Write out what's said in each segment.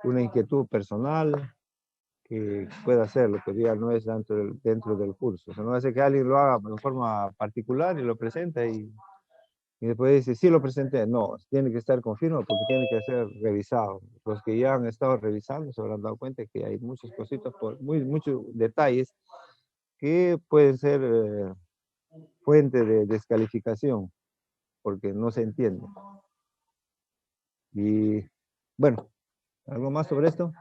una inquietud personal, que pueda hacerlo, pero ya no es dentro del curso. O sea, no hace que alguien lo haga de forma particular y lo presenta y después dice, sí lo presenté. No, tiene que estar confirmado porque tiene que ser revisado. Los que ya han estado revisando se habrán dado cuenta que hay muchas cositas, muchos detalles que pueden ser fuente de descalificación porque no se entiende. Y bueno, ¿algo más sobre esto?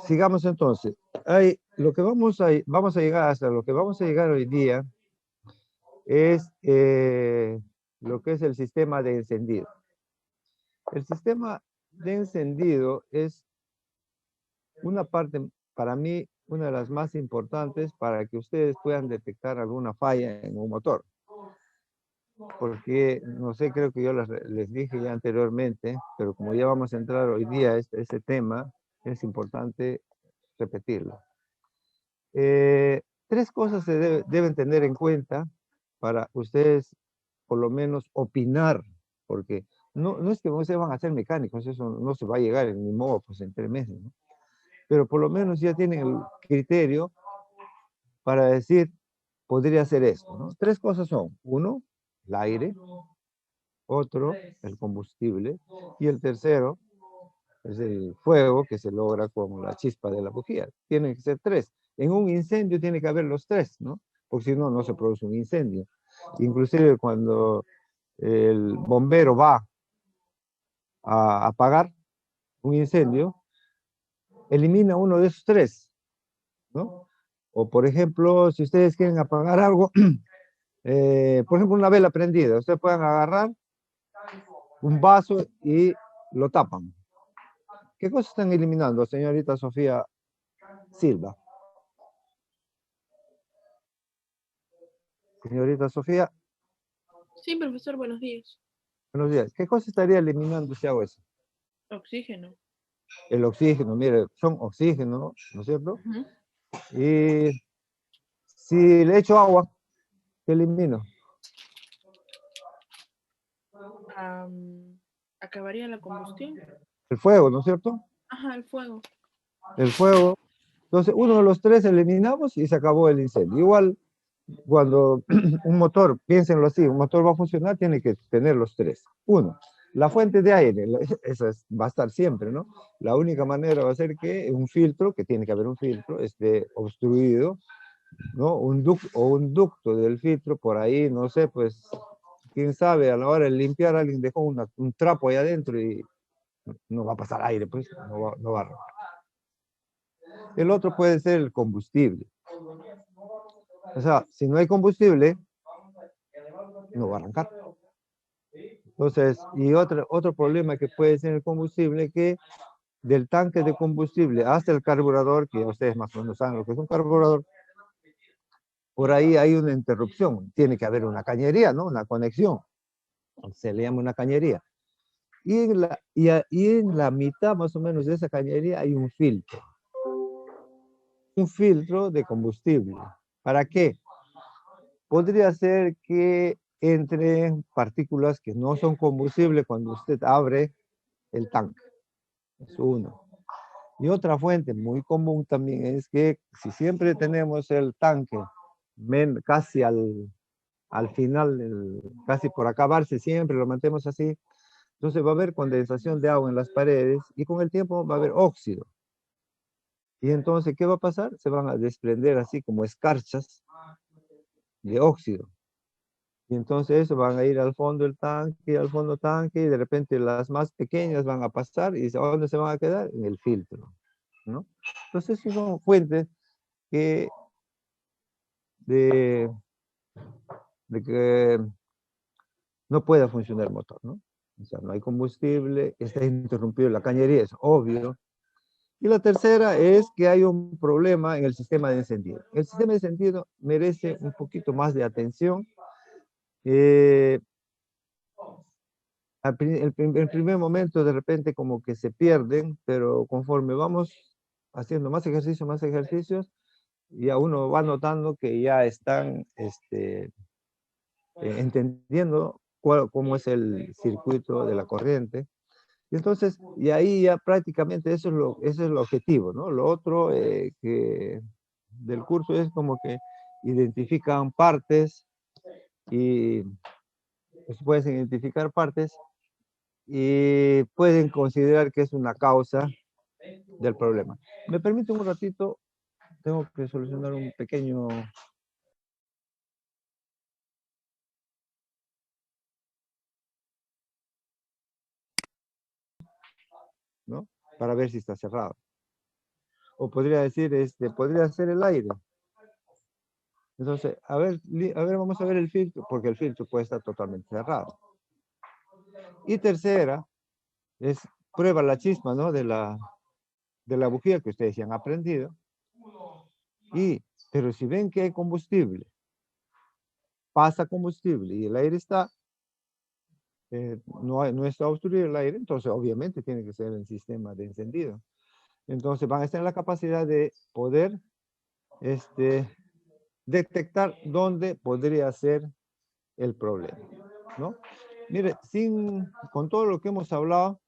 Sigamos entonces. Lo que vamos a llegar hasta lo que vamos a llegar hoy día es lo que es el sistema de encendido. El sistema de encendido es una parte, para mí, una de las más importantes para que ustedes puedan detectar alguna falla en un motor. Porque, no sé, creo que yo les dije ya anteriormente, pero como ya vamos a entrar hoy día a este tema, es importante repetirlo. Tres cosas se deben tener en cuenta para ustedes, por lo menos, opinar, porque no es que ustedes van a ser mecánicos, eso no se va a llegar en ni modo, pues en 3 meses, ¿no? Pero por lo menos ya tienen el criterio para decir, podría ser esto, ¿no? Tres cosas son, uno, el aire, otro, el combustible, y el tercero es el fuego que se logra con la chispa de la bujía. Tienen que ser tres. En un incendio tiene que haber los tres, ¿no? Porque si no, no se produce un incendio. Inclusive cuando el bombero va a apagar un incendio, elimina uno de esos tres, ¿no? O por ejemplo, si ustedes quieren apagar algo, por ejemplo, una vela prendida, ustedes pueden agarrar un vaso y lo tapan. ¿Qué cosas están eliminando, señorita Sofía Silva? Señorita Sofía, Sí, profesor, buenos días. buenos días. ¿Qué cosa estaría eliminando si hago eso? Oxígeno. El oxígeno, mire, son oxígeno, ¿no es cierto? Ujú. Y si le echo agua, ¿qué elimino? Acabaría la combustión. El fuego, ¿no es cierto? Ajá, el fuego. El fuego. Entonces, uno de los tres eliminamos y se acabó el incendio. Igual, cuando un motor, piénsenlo así, un motor va a funcionar, tiene que tener los tres. Uno, la fuente de aire, esa va a estar siempre, ¿no? La única manera va a ser que un filtro, que tiene que haber un filtro, esté obstruido, ¿no? Un ducto del filtro por ahí, no sé, pues, quién sabe, a la hora de limpiar alguien dejó un trapo ahí adentro y no va a pasar aire, pues, no va a arrancar. El otro puede ser el combustible. O sea, si no hay combustible, no va a arrancar. Entonces, y otro problema que puede ser el combustible, que del tanque de combustible hasta el carburador, que ya ustedes más o menos saben lo que es un carburador, por ahí hay una interrupción. Tiene que haber una cañería, ¿no? Una conexión. Se le llama una cañería. Y en la mitad más o menos de esa cañería hay un filtro. Un filtro de combustible. ¿Para qué? Podría ser que entre partículas que no son combustible cuando usted abre el tanque. Es uno. Y otra fuente muy común también es que si siempre tenemos el tanque casi al final, casi por acabarse, siempre lo mantenemos así, entonces va a haber condensación de agua en las paredes y con el tiempo va a haber óxido. Y entonces, ¿qué va a pasar? Se van a desprender así como escarchas de óxido. Y entonces van a ir al fondo del tanque, al fondo tanque, y de repente las más pequeñas van a pasar, y ¿a dónde se van a quedar? En el filtro, ¿no? Entonces, son fuentes que, de, de que no pueda funcionar el motor, ¿no? O sea, no hay combustible, está interrumpido la cañería, es obvio. Y la tercera es que hay un problema en el sistema de encendido. El sistema de encendido merece un poquito más de atención. El primer momento de repente como que se pierden, pero conforme vamos haciendo más ejercicios, ya uno va notando que ya están entendiendo cómo es el circuito de la corriente. Entonces, y ahí ya prácticamente eso es el objetivo, ¿no? Lo otro del curso es como que identifican partes y pues, puedes identificar partes y pueden considerar que es una causa del problema. ¿Me permite un ratito? Tengo que solucionar un pequeño... ¿no? Para ver si está cerrado. O podría decir, podría ser el aire. Entonces, a ver, vamos a ver el filtro, porque el filtro puede estar totalmente cerrado. Y tercera, es prueba la chisma, ¿no? De la bujía que ustedes ya han aprendido. Pero si ven que hay combustible, pasa combustible y el aire está, no está obstruido el aire, entonces obviamente tiene que ser el sistema de encendido. Entonces van a estar en la capacidad de poder detectar dónde podría ser el problema, ¿no? Mire, con todo lo que hemos hablado,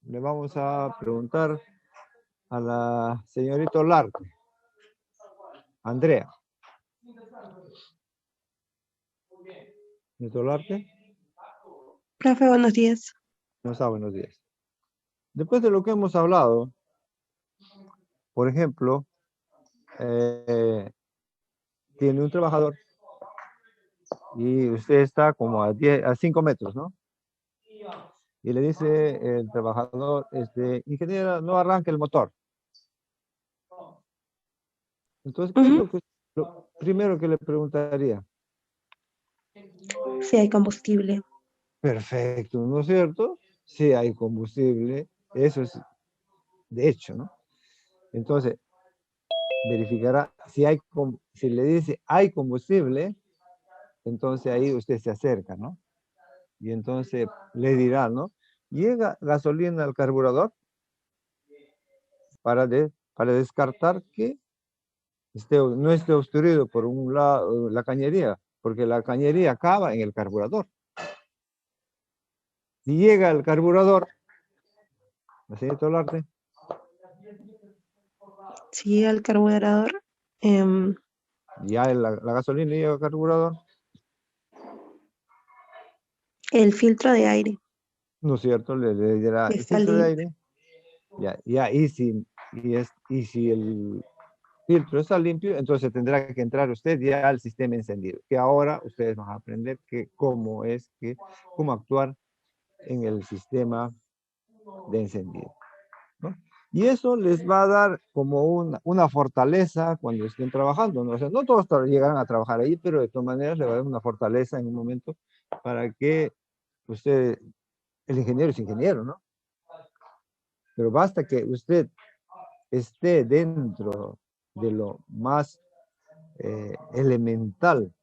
le vamos a preguntar a la señorita Olarte, Andrea. Señorita Olarte, Profe, buenos días. no está, buenos días. Después de lo que hemos hablado, por ejemplo, tiene un trabajador y usted está como a 5 metros, ¿no? Y le dice el trabajador, ingeniero, no arranque el motor. Entonces, ¿qué es lo primero que le preguntaría? Si hay combustible. Perfecto, ¿no es cierto? Si hay combustible, eso es de hecho, ¿no? Entonces, verificará si le dice hay combustible, entonces ahí usted se acerca, ¿no? Y entonces le dirá, ¿no? Llega gasolina al carburador para descartar que no esté obstruido por un lado la cañería, porque la cañería acaba en el carburador. Si llega al carburador, ¿la señorita Olarte? Si al carburador. Ya la gasolina llega al carburador, El filtro de aire ¿no es cierto? Le dirá el está filtro de limpio. aire. Y si el filtro está limpio, entonces tendrá que entrar usted ya al sistema encendido, que ahora ustedes van a aprender cómo actuar en el sistema de encendido, ¿no? Y eso les va a dar como una fortaleza cuando estén trabajando, ¿no? O sea, no todos llegarán a trabajar ahí, pero de todas maneras le va a dar una fortaleza en un momento para que usted, el ingeniero es ingeniero, ¿no? Pero basta que usted esté dentro de lo más elemental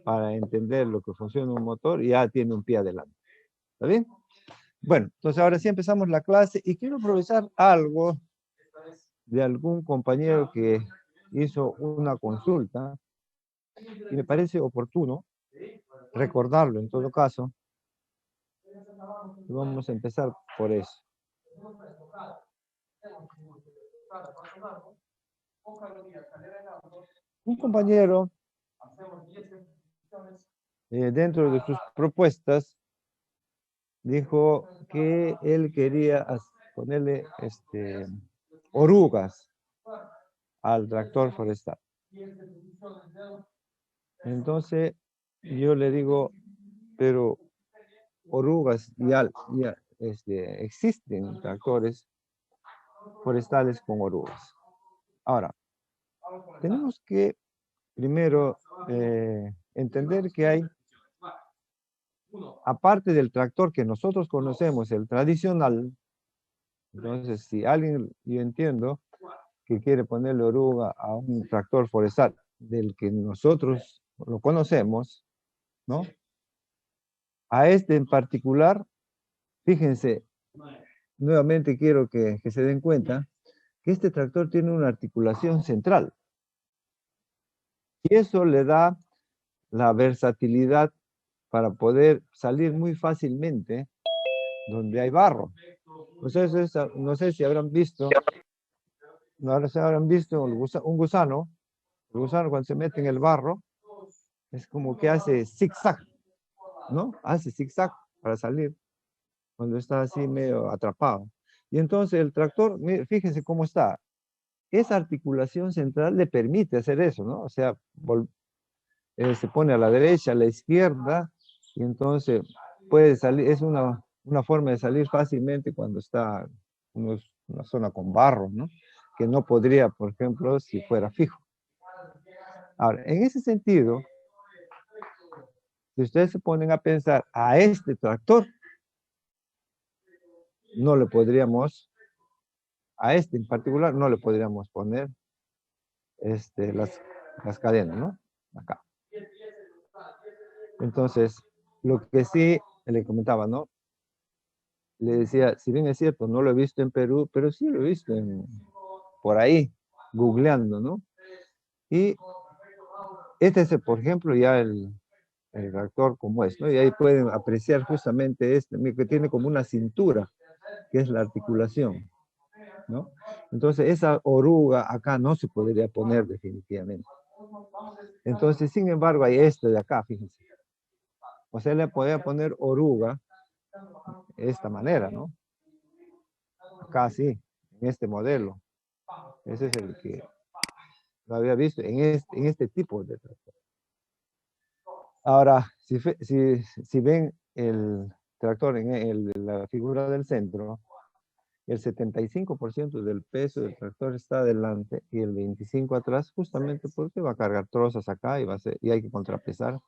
para entender lo que funciona un motor y ya tiene un pie adelante. ¿Está bien? Bueno, entonces ahora sí empezamos la clase y quiero aprovechar algo de algún compañero que hizo una consulta y me parece oportuno recordarlo en todo caso. Y vamos a empezar por eso. Un compañero, dentro de sus propuestas, dijo que él quería ponerle orugas al tractor forestal. Entonces yo le digo, pero orugas existen tractores forestales con orugas. Ahora, tenemos que primero entender que hay, aparte del tractor que nosotros conocemos, el tradicional. Entonces, si alguien, yo entiendo, que quiere ponerle oruga a un tractor forestal del que nosotros lo conocemos, ¿no? A este en particular, fíjense, nuevamente quiero que se den cuenta que este tractor tiene una articulación central. Y eso le da la versatilidad para poder salir muy fácilmente donde hay barro. Ustedes no sé si habrán visto, no sé si habrán visto un gusano. El gusano cuando se mete en el barro, es como que hace zigzag, ¿no? Hace zigzag para salir cuando está así medio atrapado. Y entonces el tractor, fíjense cómo está. Esa articulación central le permite hacer eso, ¿no? O sea, se pone a la derecha, a la izquierda, y entonces puede salir, es una forma de salir fácilmente cuando está en una zona con barro, ¿no? Que no podría, por ejemplo, si fuera fijo. Ahora, en ese sentido, si ustedes se ponen a pensar a este tractor, no le podríamos, a este en particular, no le podríamos poner las cadenas, ¿no? Acá. Entonces, lo que sí le comentaba, ¿no? Le decía, si bien es cierto, no lo he visto en Perú, pero sí lo he visto por ahí, googleando, ¿no? Y este es, por ejemplo, ya el tractor como es, ¿no? Y ahí pueden apreciar justamente que tiene como una cintura, que es la articulación, ¿no? Entonces, esa oruga acá no se podría poner definitivamente. Entonces, sin embargo, hay este de acá, fíjense. O sea, le podría poner oruga de esta manera, ¿no? Acá sí, en este modelo. Ese es el que lo había visto en este tipo de tractor. Ahora, si ven el tractor en la figura del centro, el 75% del peso del tractor está adelante y el 25% atrás, justamente porque va a cargar trozos acá y hay que contrapesar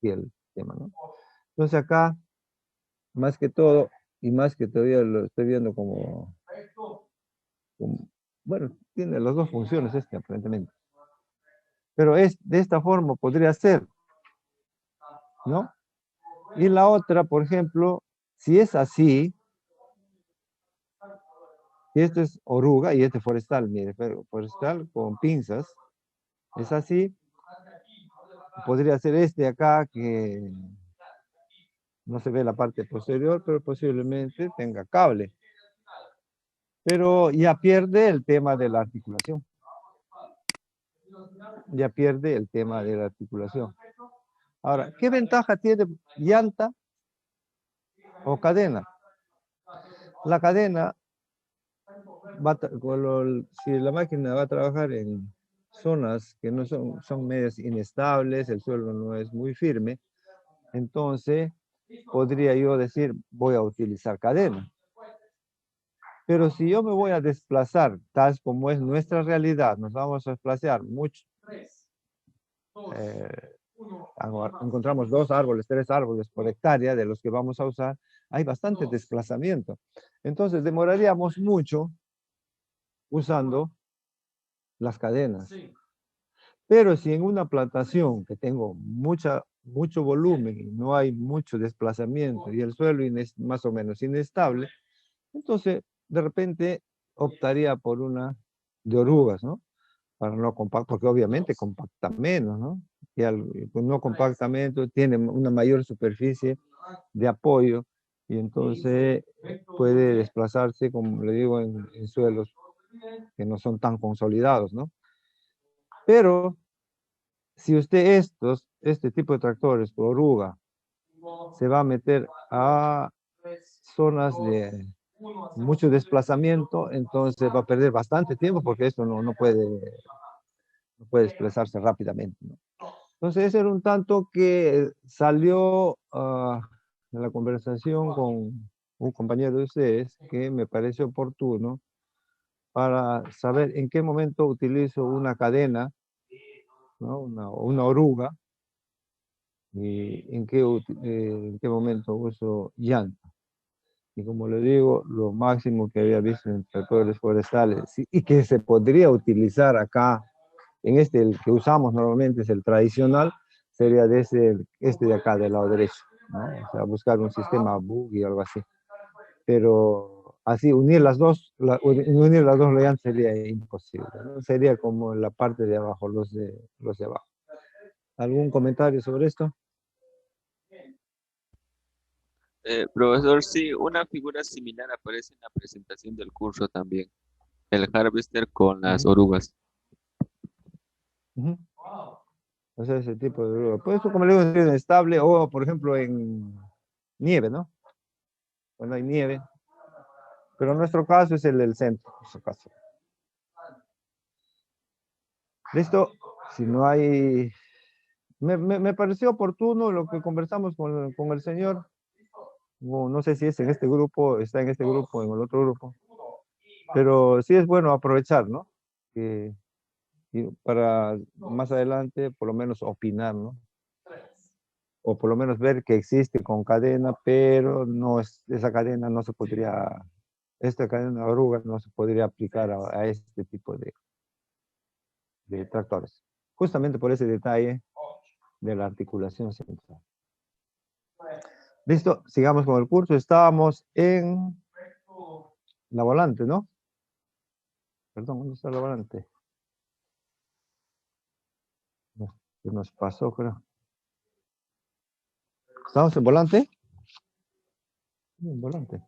y el tema, ¿no? Entonces acá, más que todo, y más que todavía lo estoy viendo bueno, tiene las dos funciones aparentemente. Pero de esta forma podría ser, ¿no? Y la otra, por ejemplo, si es así, y esto es oruga y este forestal, mire, pero forestal con pinzas, es así, podría ser este acá que no se ve la parte posterior, pero posiblemente tenga cable. Pero ya pierde el tema de la articulación. Ya pierde el tema de la articulación. Ahora, ¿qué ventaja tiene llanta o cadena? La cadena, si la máquina va a trabajar en zonas que no son medias inestables, el suelo no es muy firme, entonces podría yo decir, voy a utilizar cadena. Pero si yo me voy a desplazar, tal como es nuestra realidad, nos vamos a desplazar mucho. Encontramos 2 árboles, 3 árboles por hectárea de los que vamos a usar, hay bastante desplazamiento. Entonces demoraríamos mucho usando las cadenas. Pero si en una plantación que tengo mucho volumen y no hay mucho desplazamiento y el suelo es más o menos inestable, entonces de repente optaría por una de orugas, ¿no? Para no compactar, porque obviamente compacta menos, ¿no? Y con no compactamiento tiene una mayor superficie de apoyo y entonces puede desplazarse, como le digo, en suelos que no son tan consolidados, ¿no? Pero si usted este tipo de tractores por oruga se va a meter a zonas de mucho desplazamiento, entonces va a perder bastante tiempo porque esto no puede desplazarse rápidamente, ¿no? Entonces ese era un tanto que salió en la conversación con un compañero de ustedes que me parece oportuno para saber en qué momento utilizo una cadena, ¿no? Una oruga, y en qué momento uso llanta. Y como le digo, lo máximo que había visto en tractores forestales y que se podría utilizar acá, el que usamos normalmente es el tradicional, sería de este de acá, del lado derecho, ¿no? O sea, buscar un sistema buggy o algo así. Pero así, unir las dos llantas sería imposible, ¿no? Sería como la parte de abajo, los de abajo. ¿Algún comentario sobre esto? Profesor, sí, una figura similar aparece en la presentación del curso también. El harvester con las Ujú, orugas. ujú. O sea, ese tipo de oruga. Pues esto, como le digo, es estable o, por ejemplo, en nieve, ¿no? Cuando hay nieve. Pero en nuestro caso es el centro, en nuestro caso. Listo. Si no hay... Me pareció oportuno lo que conversamos con el señor. No sé si es en este grupo, está en este grupo, en el otro grupo. Pero sí es bueno aprovechar, ¿no? Y para más adelante, por lo menos opinar, ¿no? O por lo menos ver que existe con cadena, pero no es, esa cadena no se podría, esta cadena de orugas no se podría aplicar a este tipo de tractores. Justamente por ese detalle de la articulación central. Listo, sigamos con el curso. Estábamos en la volante, ¿no? Perdón, ¿dónde está la volante? No, ¿qué nos pasó, creo? ¿Estamos en volante? Sí, en volante.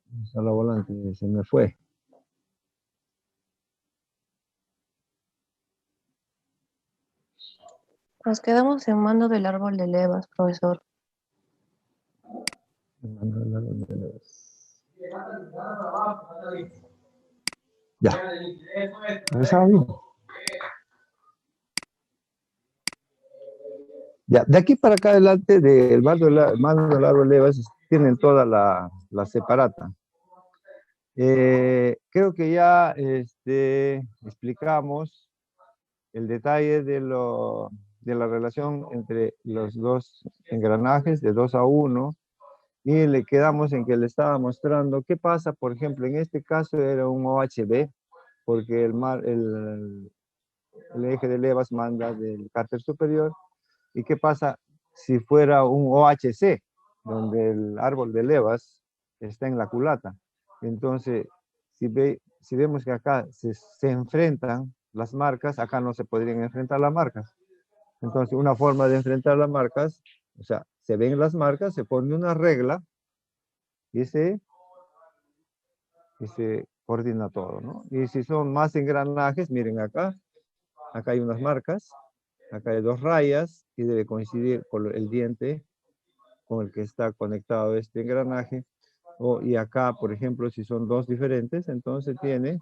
¿Dónde está la volante? Se me fue. Nos quedamos en mando del árbol de levas, profesor. Ya. ¿Estaba bien? Ya, de aquí para acá adelante del mando del árbol de levas tienen toda la separata. Creo que ya explicamos el detalle de la relación entre los dos engranajes de 2 a 1 y le quedamos en que le estaba mostrando qué pasa, por ejemplo, en este caso era un OHB, porque el eje de levas manda del cárter superior. ¿Y qué pasa si fuera un OHC, donde el árbol de levas está en la culata? Entonces, si vemos que acá se enfrentan las marcas, acá no se podrían enfrentar las marcas. Entonces, una forma de enfrentar las marcas, o sea, se ven las marcas, se pone una regla y se coordina todo, ¿no? Y si son más engranajes, miren acá hay unas marcas, acá hay 2 rayas y debe coincidir con el diente con el que está conectado este engranaje. Y acá, por ejemplo, si son 2 diferentes, entonces tiene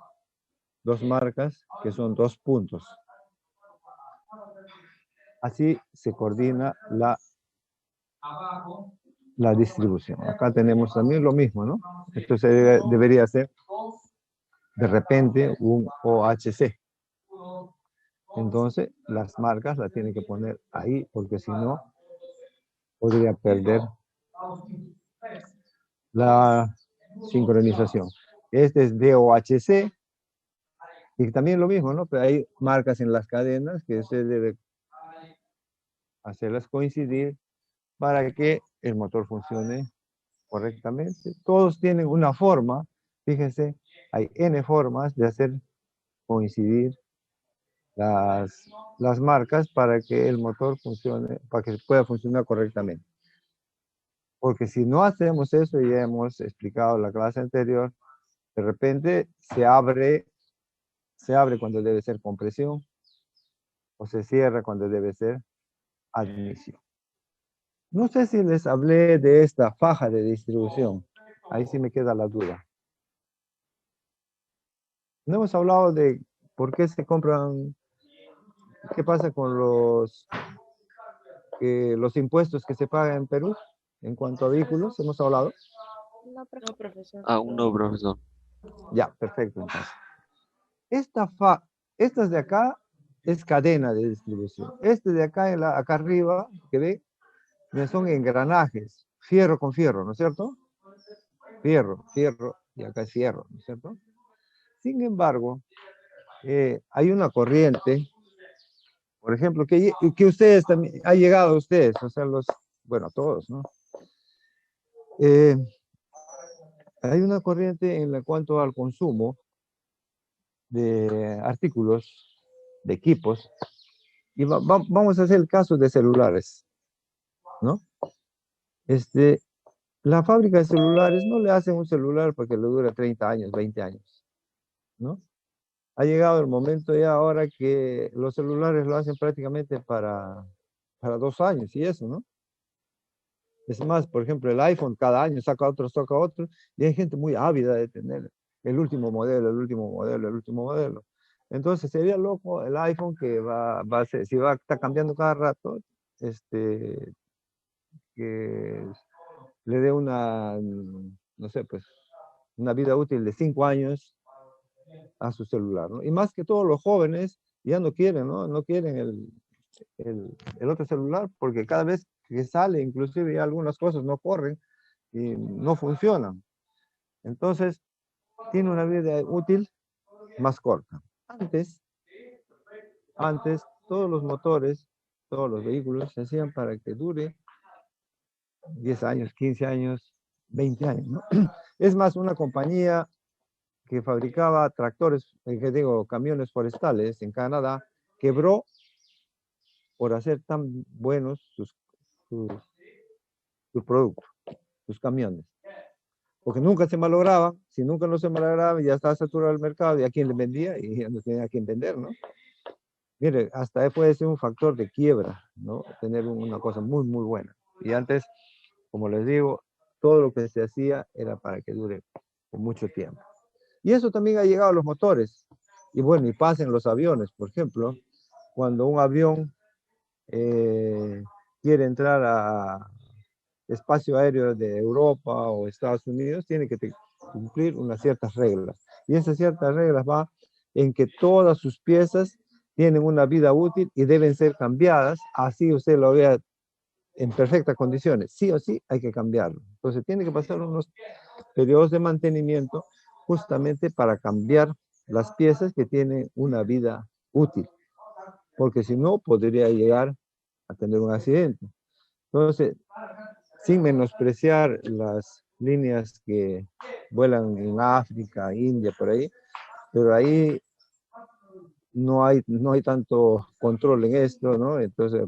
2 marcas que son 2 puntos. Así se coordina la distribución. Acá tenemos también lo mismo, ¿no? Esto debería ser de repente un OHC. Entonces, las marcas las tiene que poner ahí, porque si no, podría perder la sincronización. Este es DOHC, y también lo mismo, ¿no? Pero hay marcas en las cadenas que se debe hacerlas coincidir para que el motor funcione correctamente. Todos tienen una forma, fíjense, hay N formas de hacer coincidir las marcas para que el motor funcione, para que pueda funcionar correctamente. Porque si no hacemos eso, ya hemos explicado en la clase anterior, de repente se abre cuando debe ser compresión o se cierra cuando debe ser admisión. No sé si les hablé de esta faja de distribución. Ahí sí me queda la duda. No hemos hablado de por qué se compran, qué pasa con los impuestos que se pagan en Perú en cuanto a vehículos. Hemos hablado. No, profesor. Aún no, profesor. Ya, perfecto. Entonces. Estas de acá es cadena de distribución. Este de acá, acá arriba, que ve, son engranajes, fierro con fierro, ¿no es cierto? Fierro, y acá es fierro, ¿no es cierto? Sin embargo, hay una corriente, por ejemplo, que ustedes también, ha llegado a ustedes, o sea, bueno, todos, ¿no? Hay una corriente en la cuanto al consumo de artículos, de equipos, y vamos a hacer el caso de celulares. ¿no? La fábrica de celulares no le hacen un celular para que le dure 30 años, 20 años, ¿no? Ha llegado el momento ya ahora que los celulares lo hacen prácticamente para 2 años y eso, ¿no? Es más, por ejemplo, el iPhone cada año saca otro, y hay gente muy ávida de tener el último modelo, el último modelo, el último modelo. Entonces sería loco el iPhone que va a ser, si va a estar cambiando cada rato, que le dé no sé, pues, una vida útil de 5 años a su celular, ¿no? Y más que todos los jóvenes ya no quieren, ¿no? No quieren el otro celular porque cada vez que sale, inclusive ya algunas cosas no corren y no funcionan. Entonces, tiene una vida útil más corta. Antes todos los motores, todos los vehículos se hacían para que dure 10 años, 15 años, 20 años, ¿no? Es más, una compañía que fabricaba tractores, camiones forestales en Canadá, quebró por hacer tan buenos sus productos, sus camiones. Porque nunca se malograban, si nunca no se malograban, ya estaba saturado el mercado, y a quién le vendía, y ya no tenía a quién vender, ¿no? Mire, hasta ahí puede ser un factor de quiebra, ¿no? Tener una cosa muy, muy buena. Y antes, como les digo, todo lo que se hacía era para que dure por mucho tiempo. Y eso también ha llegado a los motores. Y bueno, y pasa en los aviones, por ejemplo, cuando un avión quiere entrar a espacio aéreo de Europa o Estados Unidos, tiene que cumplir unas ciertas reglas. Y esas ciertas reglas va en que todas sus piezas tienen una vida útil y deben ser cambiadas, así usted lo vea en perfectas condiciones. Sí o sí hay que cambiarlo. Entonces tiene que pasar unos periodos de mantenimiento justamente para cambiar las piezas que tienen una vida útil, porque si no podría llegar a tener un accidente. Entonces, sin menospreciar las líneas que vuelan en África, India, por ahí, pero ahí no hay tanto control en esto, ¿no? Entonces,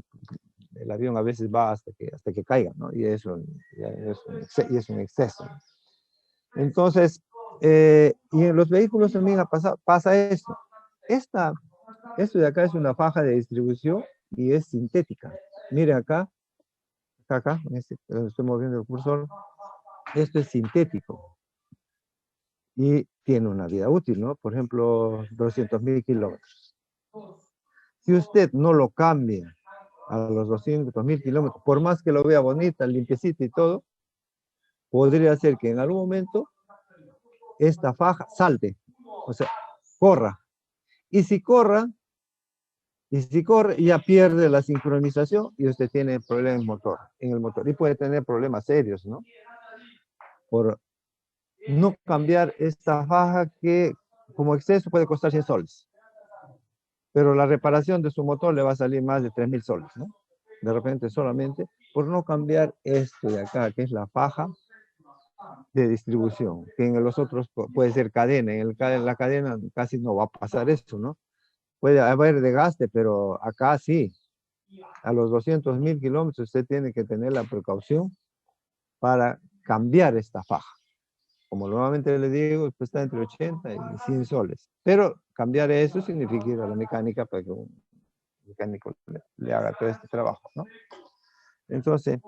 el avión a veces va hasta que caiga, ¿no? Y eso es un exceso. Entonces, y en los vehículos también pasa esto. Esto de acá es una faja de distribución y es sintética. Mire acá, estoy moviendo el cursor. Esto es sintético y tiene una vida útil, ¿no? Por ejemplo, 200.000 kilómetros. Si usted no lo cambia a los 200.000 kilómetros, por más que lo vea bonita, limpiecita y todo, podría ser que en algún momento esta faja salte, o sea, corra. Y si corre, ya pierde la sincronización y usted tiene problemas en el motor. Y puede tener problemas serios, ¿no? Por no cambiar esta faja que como exceso puede costar 100 soles. Pero la reparación de su motor le va a salir más de 3.000 soles, ¿no? De repente solamente por no cambiar esto de acá, que es la faja de distribución, que en los otros puede ser cadena. En la cadena casi no va a pasar eso, ¿no? Puede haber desgaste, pero acá sí. A los 200.000 kilómetros usted tiene que tener la precaución para cambiar esta faja. Como nuevamente le digo, pues está entre 80 y 100 soles. Pero cambiar eso significa ir a la mecánica para que un mecánico le haga todo este trabajo, ¿no? Entonces,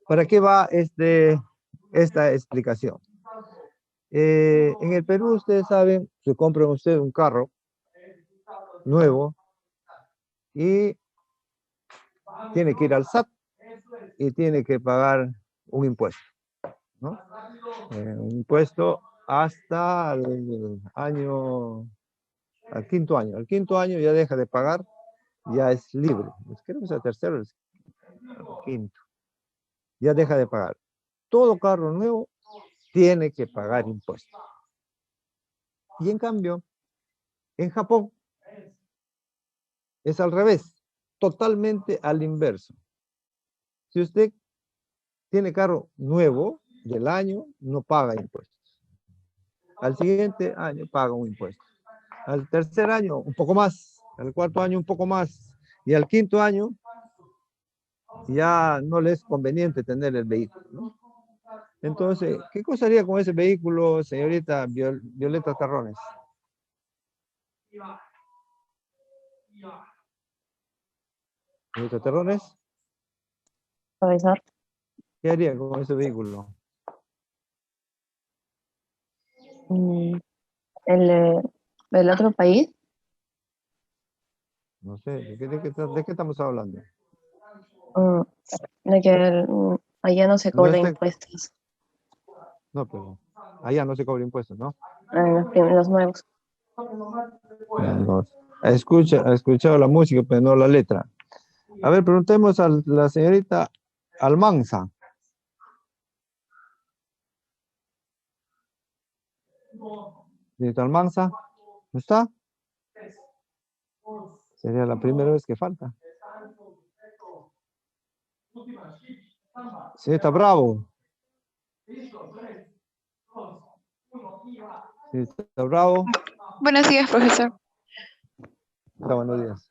¿para qué va esta explicación? En el Perú, ustedes saben, se compra usted un carro nuevo y tiene que ir al SAT y tiene que pagar un impuesto, ¿no? Un impuesto hasta el al quinto año. Al quinto año ya deja de pagar, ya es libre. Creo que es el tercero, el quinto. Ya deja de pagar. Todo carro nuevo tiene que pagar impuestos. Y en cambio, en Japón es al revés, totalmente al inverso. Si usted tiene carro nuevo del año, no paga impuestos. Al siguiente año paga un impuesto. Al tercer año, un poco más. Al cuarto año, un poco más. Y al quinto año, ya no le es conveniente tener el vehículo, ¿no? Entonces, ¿qué cosa haría con ese vehículo, señorita Violeta Terrones? Señorita Terrones, Profesor, ¿qué haría con ese vehículo? mm, el otro país, No sé, ¿de qué estamos hablando? mm, de que allá no se No cobran está, impuestos, no, pero allá no se cobra impuestos, ¿no? los nuevos. No. Ha escuchado la música, pero no la letra. A ver, preguntemos a la señorita Almanza. Señorita Almanza, ¿no está? Sería la primera vez que falta. Señorita Bravo. Señorita Bravo. Buenos días, profesor. Buenos días.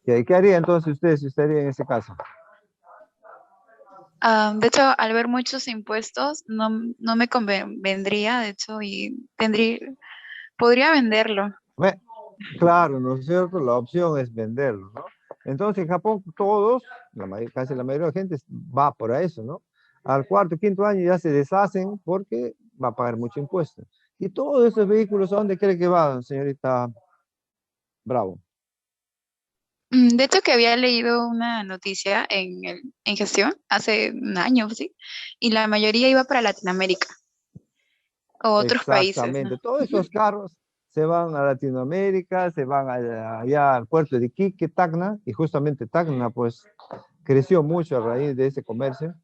¿Qué haría entonces usted si estaría en ese caso? De hecho, al ver muchos impuestos, no me convendría, de hecho, y podría venderlo. Bueno, claro, ¿no es cierto? La opción es venderlo, ¿no? Entonces en Japón todos, casi la mayoría de la gente va por eso, ¿no? Al cuarto, quinto año ya se deshacen porque va a pagar mucho impuesto. Y todos esos vehículos, ¿a dónde cree que van, señorita Bravo? De hecho, que había leído una noticia en gestión hace un año, ¿sí? Y la mayoría iba para Latinoamérica o otros países, ¿no? Exactamente, todos Ujú. esos carros se van a Latinoamérica, se van allá al puerto de Iquique, Tacna, y justamente Tacna pues creció mucho a raíz de ese comercio,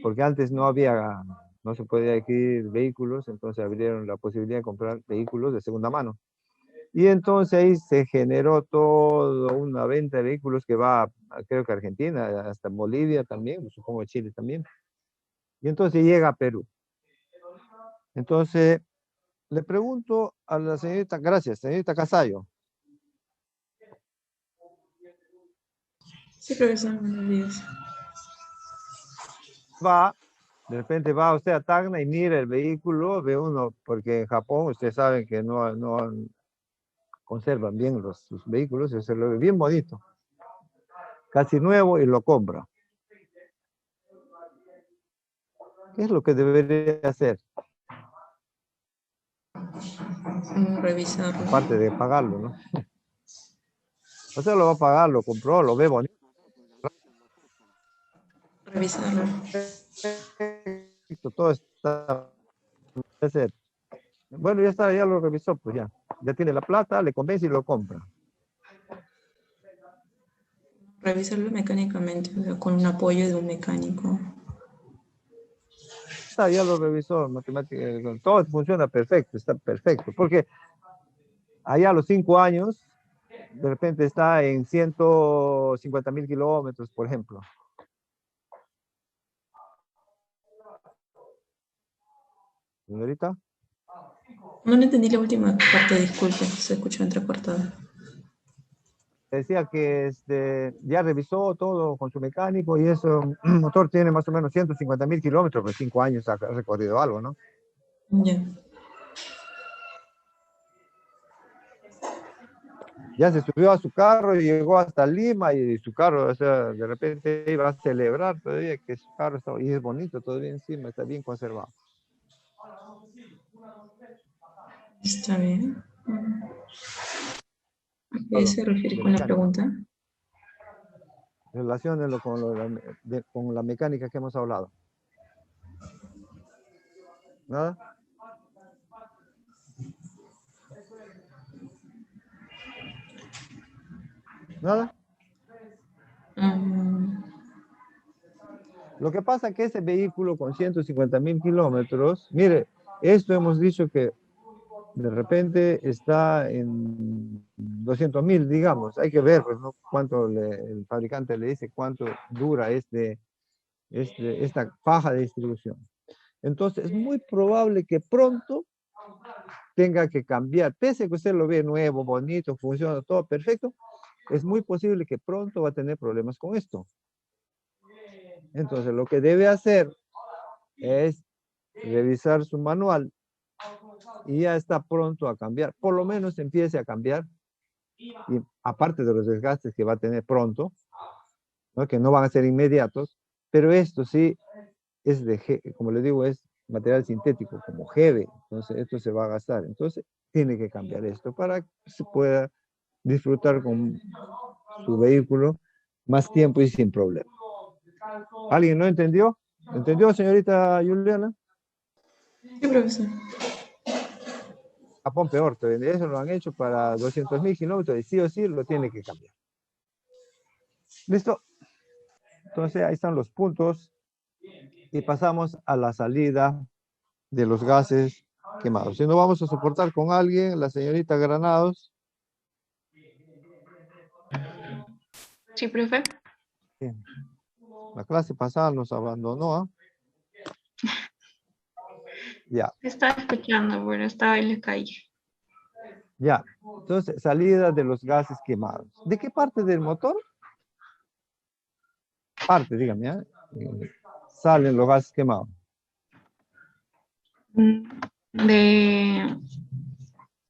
porque antes no se podía adquirir vehículos, entonces abrieron la posibilidad de comprar vehículos de segunda mano. Y entonces ahí se generó toda una venta de vehículos que va, creo que a Argentina, hasta Bolivia también, supongo Chile también. Y entonces llega a Perú. Entonces, le pregunto a la señorita, gracias, señorita Casayo, Sí, profesor, buenos días. de repente va usted a Tacna y mira el vehículo, ve uno, porque en Japón ustedes saben que no conservan bien sus vehículos, y se lo ve bien bonito, casi nuevo y lo compra. ¿Qué es lo que debería hacer? Revisarlo. Aparte de pagarlo, ¿no? O sea, lo va a pagar, lo compró, lo ve bonito. Revisarlo. Todo está. Bueno, ya está, ya lo revisó, pues ya. Ya tiene la plata, le convence y lo compra. Revisarlo mecánicamente, o sea, con un apoyo de un mecánico. Ya lo revisó, matemática, todo funciona perfecto, está perfecto, porque allá a los 5 años, de repente está en 150.000 kilómetros, por ejemplo. Señorita, No le entendí la última parte, disculpe, se escuchó entrecortada. decía que ya revisó todo con su mecánico y eso, un motor tiene más o menos 150.000 kilómetros, pues 5 años ha recorrido algo, ¿no? Ya. Ya se subió a su carro y llegó hasta Lima y su carro, o sea, de repente iba a celebrar todavía que su carro está, y es bonito todavía encima, está bien conservado. Está bien. ¿A qué Claro, se refiere de con la mecánica. pregunta? Relaciónenlo con la mecánica que hemos hablado. ¿Nada? ¿Nada? Lo que pasa es que ese vehículo con 150.000 kilómetros, mire, esto hemos dicho que de repente está en 200.000, digamos. Hay que ver, pues, ¿no? Cuánto el fabricante le dice cuánto dura esta faja de distribución. Entonces, es muy probable que pronto tenga que cambiar, pese a que usted lo ve nuevo, bonito, funciona todo perfecto, es muy posible que pronto va a tener problemas con esto. Entonces, lo que debe hacer es revisar su manual y ya está pronto a cambiar. Por lo menos empiece a cambiar. Y aparte de los desgastes que va a tener pronto, ¿no? Que no van a ser inmediatos, pero esto sí es como le digo, es material sintético, como Hebe. Entonces, esto se va a gastar. Entonces, tiene que cambiar esto para que se pueda disfrutar con su vehículo más tiempo y sin problema. ¿Alguien no entendió? ¿Entendió, señorita Juliana? Sí, profesor. Japón peor, eso lo han hecho para 200.000 kilómetros y sí o sí lo tiene que cambiar. ¿Listo? Entonces ahí están los puntos y pasamos a la salida de los gases quemados. Si no vamos a soportar con alguien, la señorita Granados. Sí, profe. Bien. La clase pasada nos abandonó, ¿ah? Ya. Estaba escuchando, pero estaba en la calle. Ya. Entonces, salida de los gases quemados. ¿De qué parte del motor? Parte, dígame, ¿eh? Salen los gases quemados.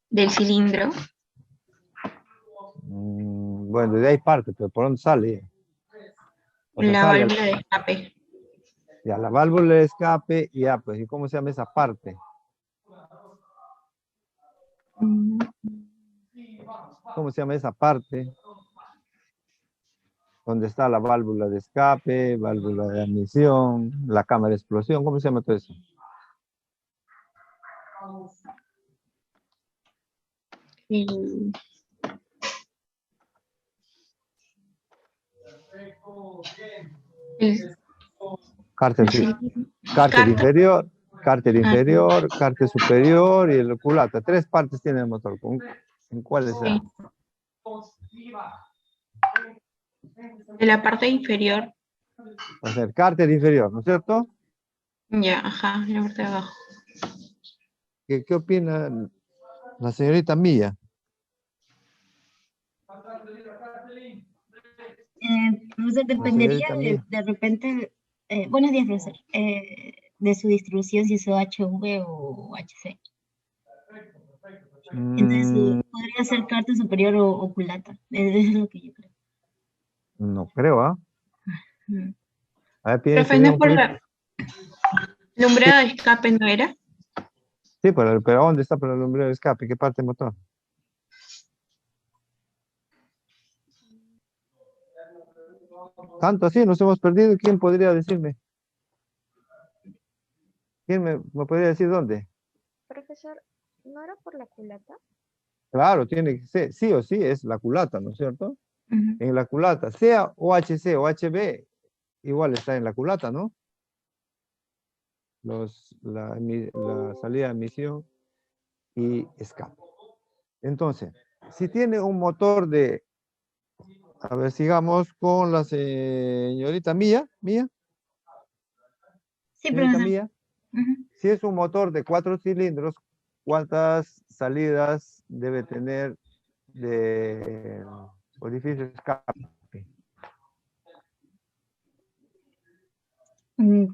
Del cilindro. Bueno, de ahí parte, pero ¿por dónde sale? O sea, La sale válvula de escape. ya, la válvula de escape, ya, pues, ¿y cómo se llama esa parte? ¿Cómo se llama esa parte? Donde está la válvula de escape, válvula de admisión, la cámara de explosión, ¿cómo se llama todo eso? El- el- Cárter, el cilindro. cárter Carta. inferior, cárter Ah, inferior, cárter superior y el culata. 3 partes tiene el motor. ¿En cuáles sí. serán? De la parte inferior. O sea, el cárter inferior, ¿no es cierto? Ya, ajá, la parte de abajo. ¿Qué opina la señorita Mía? Profesor, La dependería señorita Mía. de repente, buenos días, profesor, de su distribución, si es OHV o HC. Entonces, podría ser carta superior o culata. Eso es lo que yo creo. No creo, ¿ah? Mm. A ver, Profe, piense ¿no bien es un por poquito. la lumbrera de escape no era? Sí, pero ¿dónde está para el lumbrero de escape? ¿Qué parte del motor? Tanto así, nos hemos perdido. ¿Quién podría decirme? ¿Quién me podría decir dónde? Profesor, ¿no era por la culata? Claro, tiene que ser, sí o sí, es la culata, ¿no es cierto? Ujú. En la culata, sea OHC o HB, igual está en la culata, ¿no? La salida de emisión y escape. Entonces, si tiene un motor de, a ver, sigamos con la señorita Mía, Sí, señorita profesor. Mía, Ujú. si es un motor de 4 cilindros, ¿cuántas salidas debe tener de orificio de escape?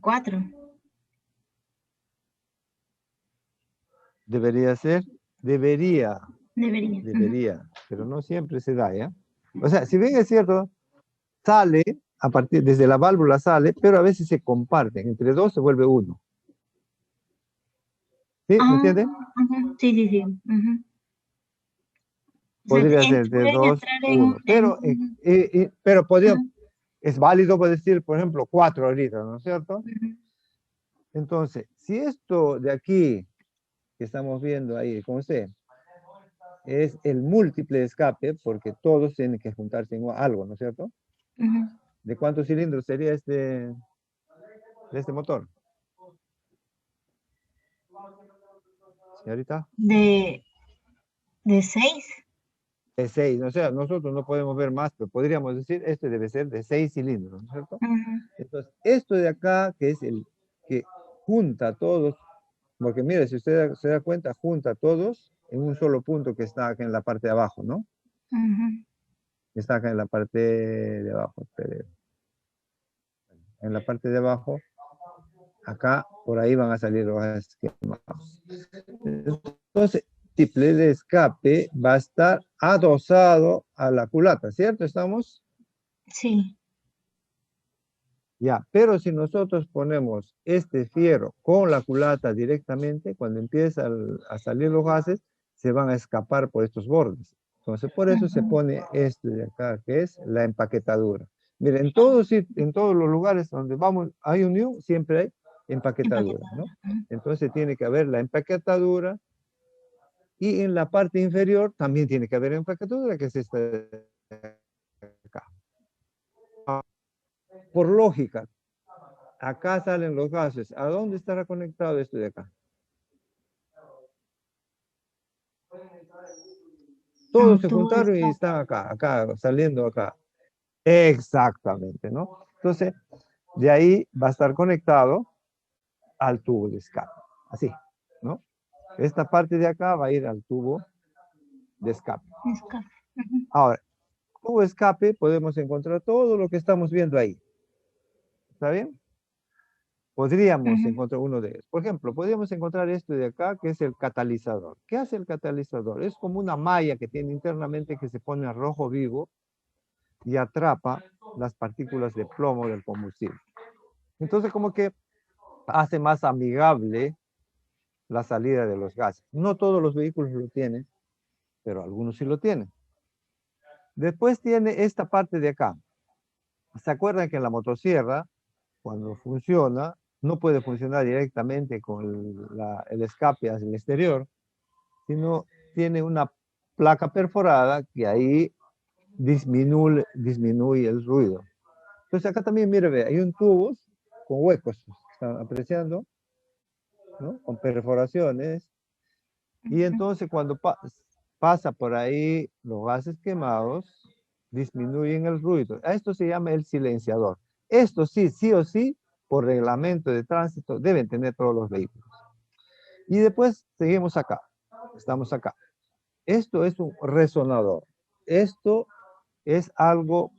4. Debería ser, Debería. pero no siempre se da, ¿ya? O sea, si bien es cierto, sale, desde la válvula sale, pero a veces se comparten, entre dos se vuelve uno. ¿Sí? ¿Me entienden? Ujú. Sí, sí, sí. Ujú. O sea, Podría ser de pueden dos, entrar uno, pero Ujú. es válido por decir, por ejemplo, 4 ahorita, ¿no es cierto? Ujú. Entonces, si esto de aquí, que estamos viendo ahí, con usted, es el múltiple de escape, porque todos tienen que juntarse en algo, ¿no es cierto? Ujú. ¿De cuántos cilindros sería de este motor? Señorita. De 6. De 6, o sea, nosotros no podemos ver más, pero podríamos decir, este debe ser de 6 cilindros, ¿no es cierto? Entonces, esto de acá, que es el que junta a todos, porque mire, si usted se da cuenta, junta a todos en un solo punto que está acá en la parte de abajo, ¿no? Está acá en la parte de abajo. Espere. En la parte de abajo, acá, por ahí van a salir los gases quemados. Entonces, triple de escape va a estar adosado a la culata, ¿cierto? ¿Estamos? Sí. Ya, pero si nosotros ponemos este fierro con la culata directamente, cuando empieza a salir los gases, se van a escapar por estos bordes. Entonces, por eso se pone este de acá, que es la empaquetadura. Miren, en todos los lugares donde vamos, hay unión, siempre hay empaquetadura, ¿no? Entonces tiene que haber la empaquetadura y en la parte inferior también tiene que haber empaquetadura, que es esta de acá. Por lógica, acá salen los gases. ¿A dónde estará conectado esto de acá? Todos se juntaron y están acá, saliendo acá. Exactamente, ¿no? Entonces, de ahí va a estar conectado al tubo de escape. Así, ¿no? Esta parte de acá va a ir al tubo de escape. Ahora, tubo de escape podemos encontrar todo lo que estamos viendo ahí. ¿Está bien? Podríamos encontrar uno de ellos. Por ejemplo, podríamos encontrar esto de acá, que es el catalizador. ¿Qué hace el catalizador? Es como una malla que tiene internamente que se pone a rojo vivo y atrapa las partículas de plomo del combustible. Entonces, como que hace más amigable la salida de los gases. No todos los vehículos lo tienen, pero algunos sí lo tienen. Después tiene esta parte de acá. ¿Se acuerdan que en la motosierra, cuando funciona, no puede funcionar directamente con el escape hacia el exterior, sino tiene una placa perforada que ahí disminuye el ruido. Entonces acá también, mire, ve, hay un tubo con huecos, están apreciando, ¿no? Con perforaciones. Y entonces cuando pasa por ahí los gases quemados, disminuyen el ruido. A esto se llama el silenciador. Esto sí o sí, por reglamento de tránsito, deben tener todos los vehículos. Y después seguimos acá. Estamos acá. Esto es un resonador. Esto es algo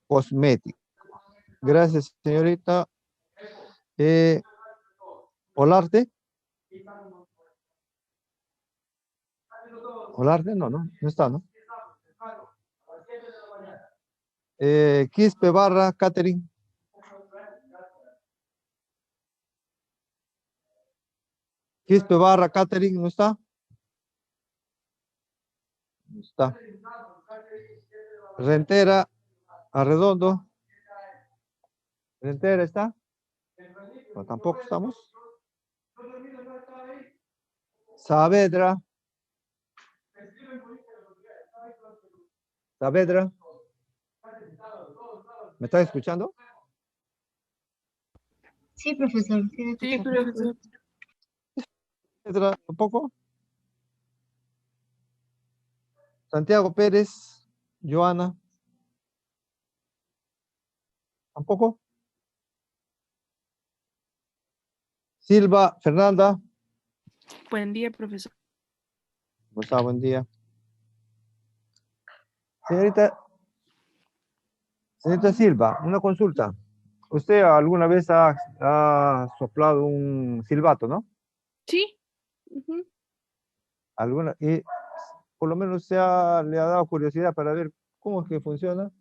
cosmético. Gracias, señorita. Olarte. Olarte, no está, ¿no? Quispe Barra, Catherine. Quispe Barra, Catherine, ¿no está? No está. Rentera, Arredondo. Rentera, ¿está? No, tampoco estamos. Saavedra. Saavedra. ¿Me estás escuchando? Sí, profesor. Sí, profesor. Saavedra, ¿tampoco? Santiago Pérez. Joana. ¿Tampoco? Silva, Fernanda. Buen día, profesor. ¿Cómo está? Buen día. Señorita Silva, una consulta. Usted alguna vez ha soplado un silbato, ¿no? Sí. Y por lo menos le ha dado curiosidad para ver cómo es que funciona.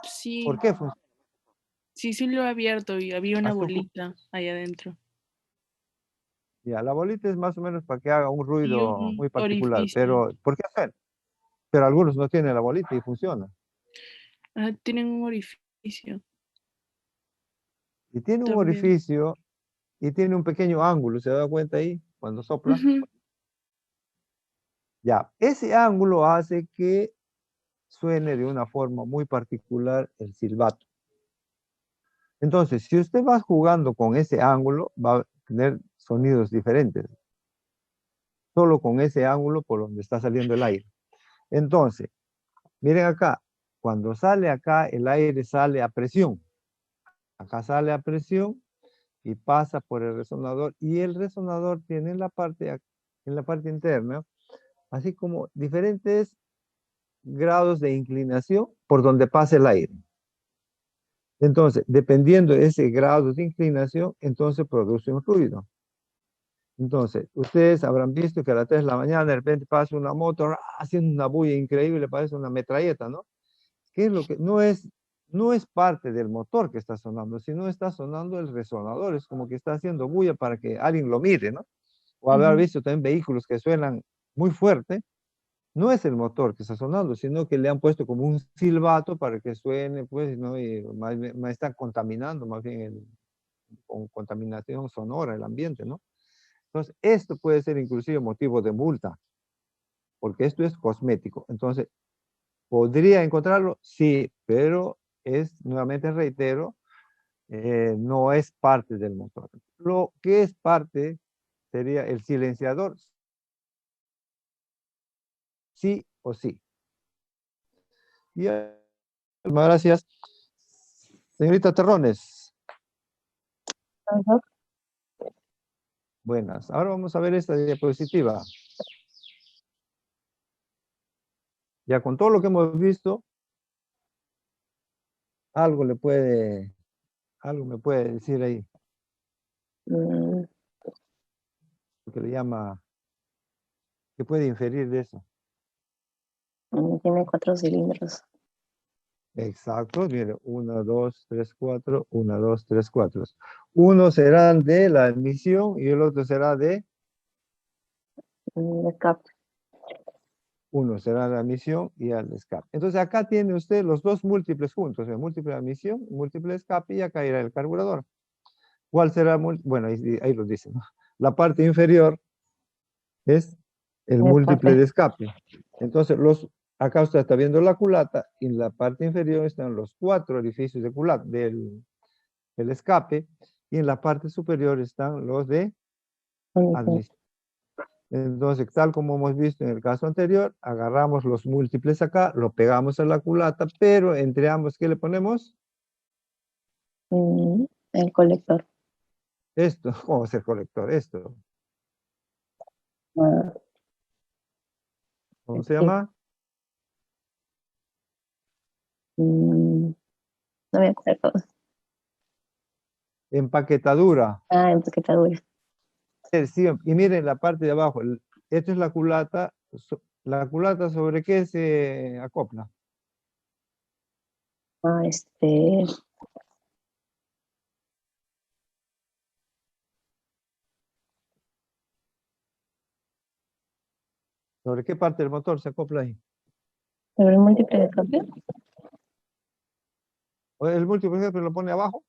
Sí. ¿Por qué funciona? Sí lo he abierto y había una bolita ahí adentro. Ya, la bolita es más o menos para que haga un ruido muy particular, orificio. pero ¿por qué hacer? Pero algunos no tienen la bolita y funciona. Tienen un orificio. Y tiene un orificio y tiene un pequeño ángulo, ¿se da cuenta ahí cuando sopla? Ya, ese ángulo hace que suene de una forma muy particular el silbato. Entonces, si usted va jugando con ese ángulo, va a tener sonidos diferentes. Solo con ese ángulo por donde está saliendo el aire. Entonces, miren acá, cuando sale acá, el aire sale a presión. Acá sale a presión y pasa por el resonador. Y el resonador tiene en la parte interna, así como diferentes grados de inclinación por donde pasa el aire. Entonces, dependiendo de ese grado de inclinación, entonces produce un ruido. Entonces, ustedes habrán visto que a las 3 de la mañana de repente pasa una moto haciendo una bulla increíble, parece una metralleta, ¿no? ¿Qué es lo que no es parte del motor que está sonando, sino está sonando el resonador, es como que está haciendo bulla para que alguien lo mire, ¿no? O haber visto también vehículos que suenan muy fuerte, no es el motor que está sonando, sino que le han puesto como un silbato para que suene, pues, ¿no? Y más están contaminando más bien con contaminación sonora el ambiente, ¿no? Entonces, esto puede ser inclusive motivo de multa, porque esto es cosmético. Entonces, ¿podría encontrarlo? Sí, pero nuevamente reitero, no es parte del motor. Lo que es parte sería el silenciador, sí o sí. Y muchas gracias. Señorita Terrones. Ajá. Buenas. Ahora vamos a ver esta diapositiva. Ya con todo lo que hemos visto, algo me puede decir ahí. Mm, Lo que le llama, ¿qué puede inferir de eso? Tiene 4 cilindros. Exacto, mire, 1, 2, 3, 4, 1, 2, 3, 4. Uno será de la admisión y el otro será de, Escape. uno será la admisión y el escape. Entonces acá tiene usted los dos múltiples juntos, el múltiple de admisión, múltiple de escape y acá irá el carburador. ¿Cuál será? Bueno, ahí lo dice, ¿no? La parte inferior es el múltiple de escape. Entonces, acá usted está viendo la culata y en la parte inferior están los 4 orificios de culata, del escape, y en la parte superior están los de admisión. Entonces, tal como hemos visto en el caso anterior, agarramos los múltiples acá, lo pegamos a la culata, pero entre ambos, ¿qué le ponemos? El colector. Esto, ¿cómo es el colector? Esto, Ah, ¿cómo se sí. llama? No me acuerdo. Empaquetadura. Ah, empaquetadura. Sí, y miren la parte de abajo, esto es la culata, la culata sobre qué se acopla. Ah, ¿Sobre qué parte del motor se acopla ahí? sobre el múltiple de escape. O el múltiple, por ejemplo, lo pone abajo.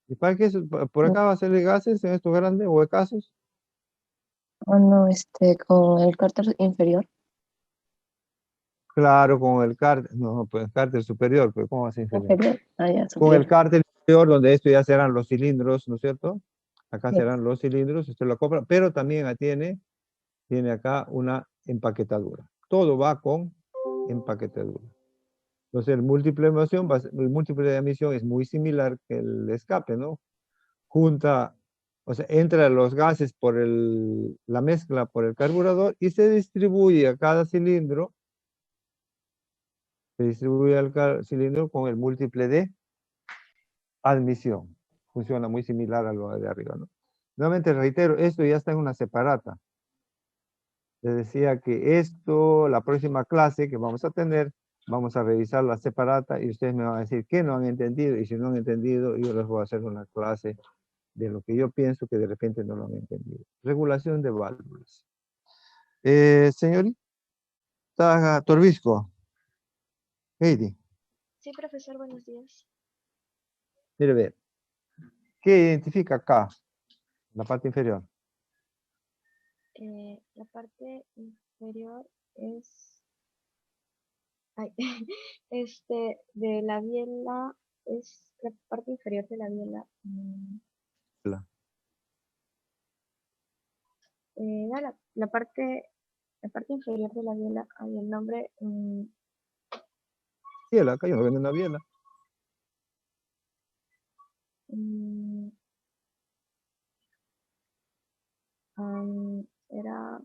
¿Y para qué? Por acá va a ser de gases en estos grandes huecazos. Ah, no, con el cárter inferior. Claro, con el cárter, no, pues el cárter superior, pues ¿cómo va a ser inferior? Inferior. Ah, ya, Con el superior. cárter inferior, donde esto ya serán los cilindros, ¿no es cierto? Acá Sí. serán los cilindros, usted lo acopla, pero también tiene acá una empaquetadura. Todo va con empaquetadura. Entonces el múltiple de emisión, el múltiple de emisión es muy similar que el escape, ¿no? Junta, o sea, entra los gases por la mezcla por el carburador y se distribuye a cada cilindro, se distribuye al cilindro con el múltiple de admisión. Funciona muy similar a lo de arriba, ¿no? Nuevamente reitero, esto ya está en una separata. Les decía que esto, la próxima clase que vamos a tener, vamos a revisar la separata y ustedes me van a decir qué no han entendido, y si no han entendido, yo les voy a hacer una clase de lo que yo pienso que de repente no lo han entendido. Regulación de válvulas. Señorita Torbisco, Heidi, Sí, profesor, buenos días. mire, ver, ¿qué identifica acá, la parte inferior? La parte inferior es, ay, de la biela, es la parte inferior de la biela. La parte inferior de la biela, hay el nombre, Biela, acá yo no vendo una biela. era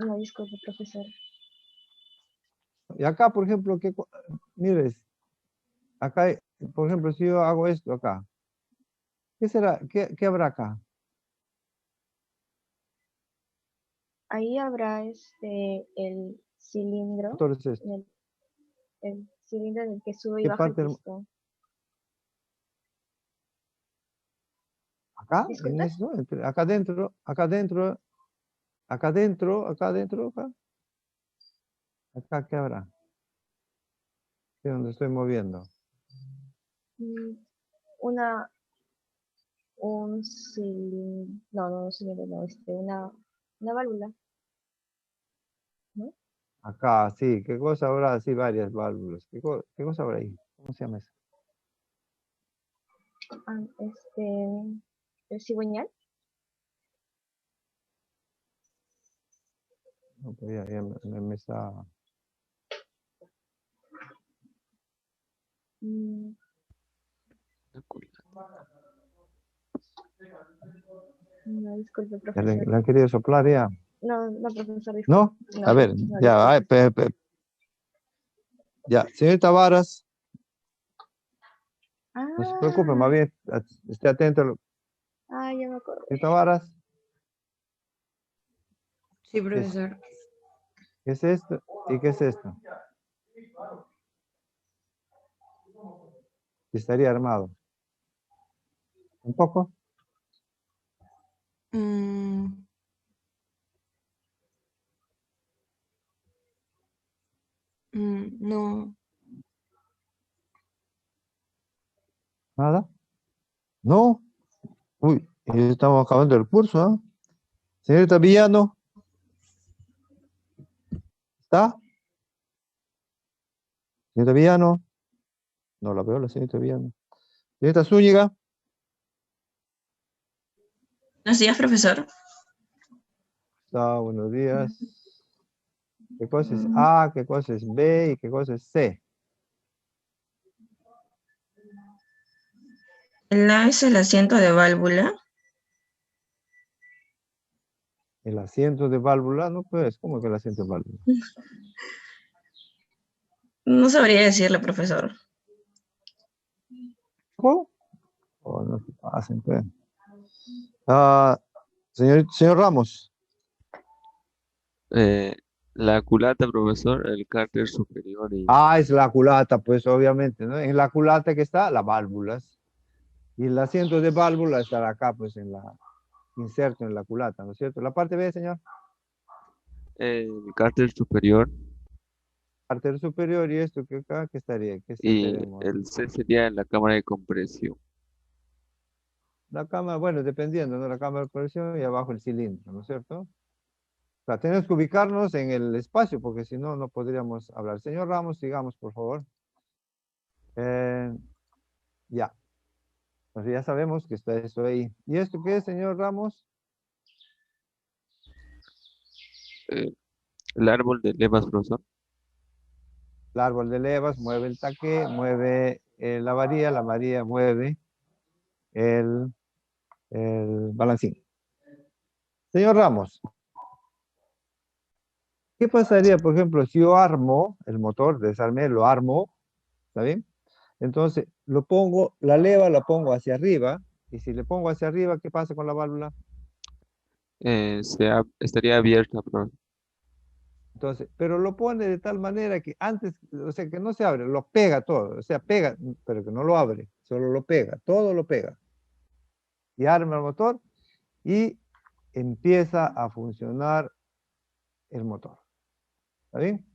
No, disculpe, profesor. Y acá, por ejemplo, mires, acá, por ejemplo, si yo hago esto acá, ¿qué será? ¿Qué habrá acá? Ahí habrá el cilindro, Entonces, el cilindro en el que sube y ¿qué baja el parte? pistón. Acá, en ¿Disculpe? esto, acá adentro, acá adentro, acá adentro, acá adentro, acá. Acá, ¿qué habrá? ¿Qué es donde estoy moviendo? Mm, un cilindro, no, cilindro, no, una válvula, ¿no? Acá, sí, ¿qué cosa habrá? Sí, varias válvulas. ¿Qué cosa habrá ahí? ¿Cómo se llama eso? Ah, el cigüeñal. No, pues ya me está... Mm, no, disculpe, ¿Le profesor. han querido soplar ya? No, profesor, disculpe. ¿No? No, A ver, no, ya, disculpe. ya, señorita Varas, no se preocupe, más Ah, bien, esté atento. ya me acordé. Señorita Varas, Sí, profesor. ¿qué es esto? ¿Y qué es esto? Estaría armado. ¿Un poco? Mm, no. ¿Nada? ¿No? Uy, ya estamos acabando el curso, ¿ah? Señorita Villano, ¿está? Señorita Villano, no la veo la señorita Villano. Señorita Zúñiga, Buenos días, profesor. está, buenos días. ¿Qué cosa es A, qué cosa es B y qué cosa es C? El A es el asiento de válvula. El asiento de válvula, no pues, ¿cómo que el asiento de válvula? No sabría decirle, profesor. ¿Cómo? Oh, no se pasen, pues. Ah, señor Ramos, La culata, profesor, el cárter superior y es la culata, pues obviamente, ¿no? En la culata que está, las válvulas. Y el asiento de válvula estará acá, pues, inserto en la culata, ¿no es cierto? La parte B, señor. el cárter superior Parte superior y esto que acá, ¿qué estaría? ¿Qué y tenemos? el C sería la cámara de compresión. La cámara, bueno, dependiendo, ¿no? La cámara de presión y abajo el cilindro, ¿no es cierto? O sea, tenemos que ubicarnos en el espacio, porque si no, no podríamos hablar. Señor Ramos, sigamos, por favor. Ya. Entonces ya sabemos que está eso ahí. ¿Y esto qué es, señor Ramos? Eh, el árbol de levas, profesor. El árbol de levas mueve el taque, mueve la varilla mueve el balancín. Señor Ramos, ¿qué pasaría, por ejemplo, si yo armo el motor, desarmé, lo armo, ¿está bien? Entonces, la leva la pongo hacia arriba, y si le pongo hacia arriba, ¿qué pasa con la válvula? Estaría abierta, profesor. Entonces, pero lo pone de tal manera que antes, o sea, que no se abre, lo pega todo, o sea, pega, pero que no lo abre, solo lo pega, todo lo pega. Y arma el motor y empieza a funcionar el motor. ¿Está bien?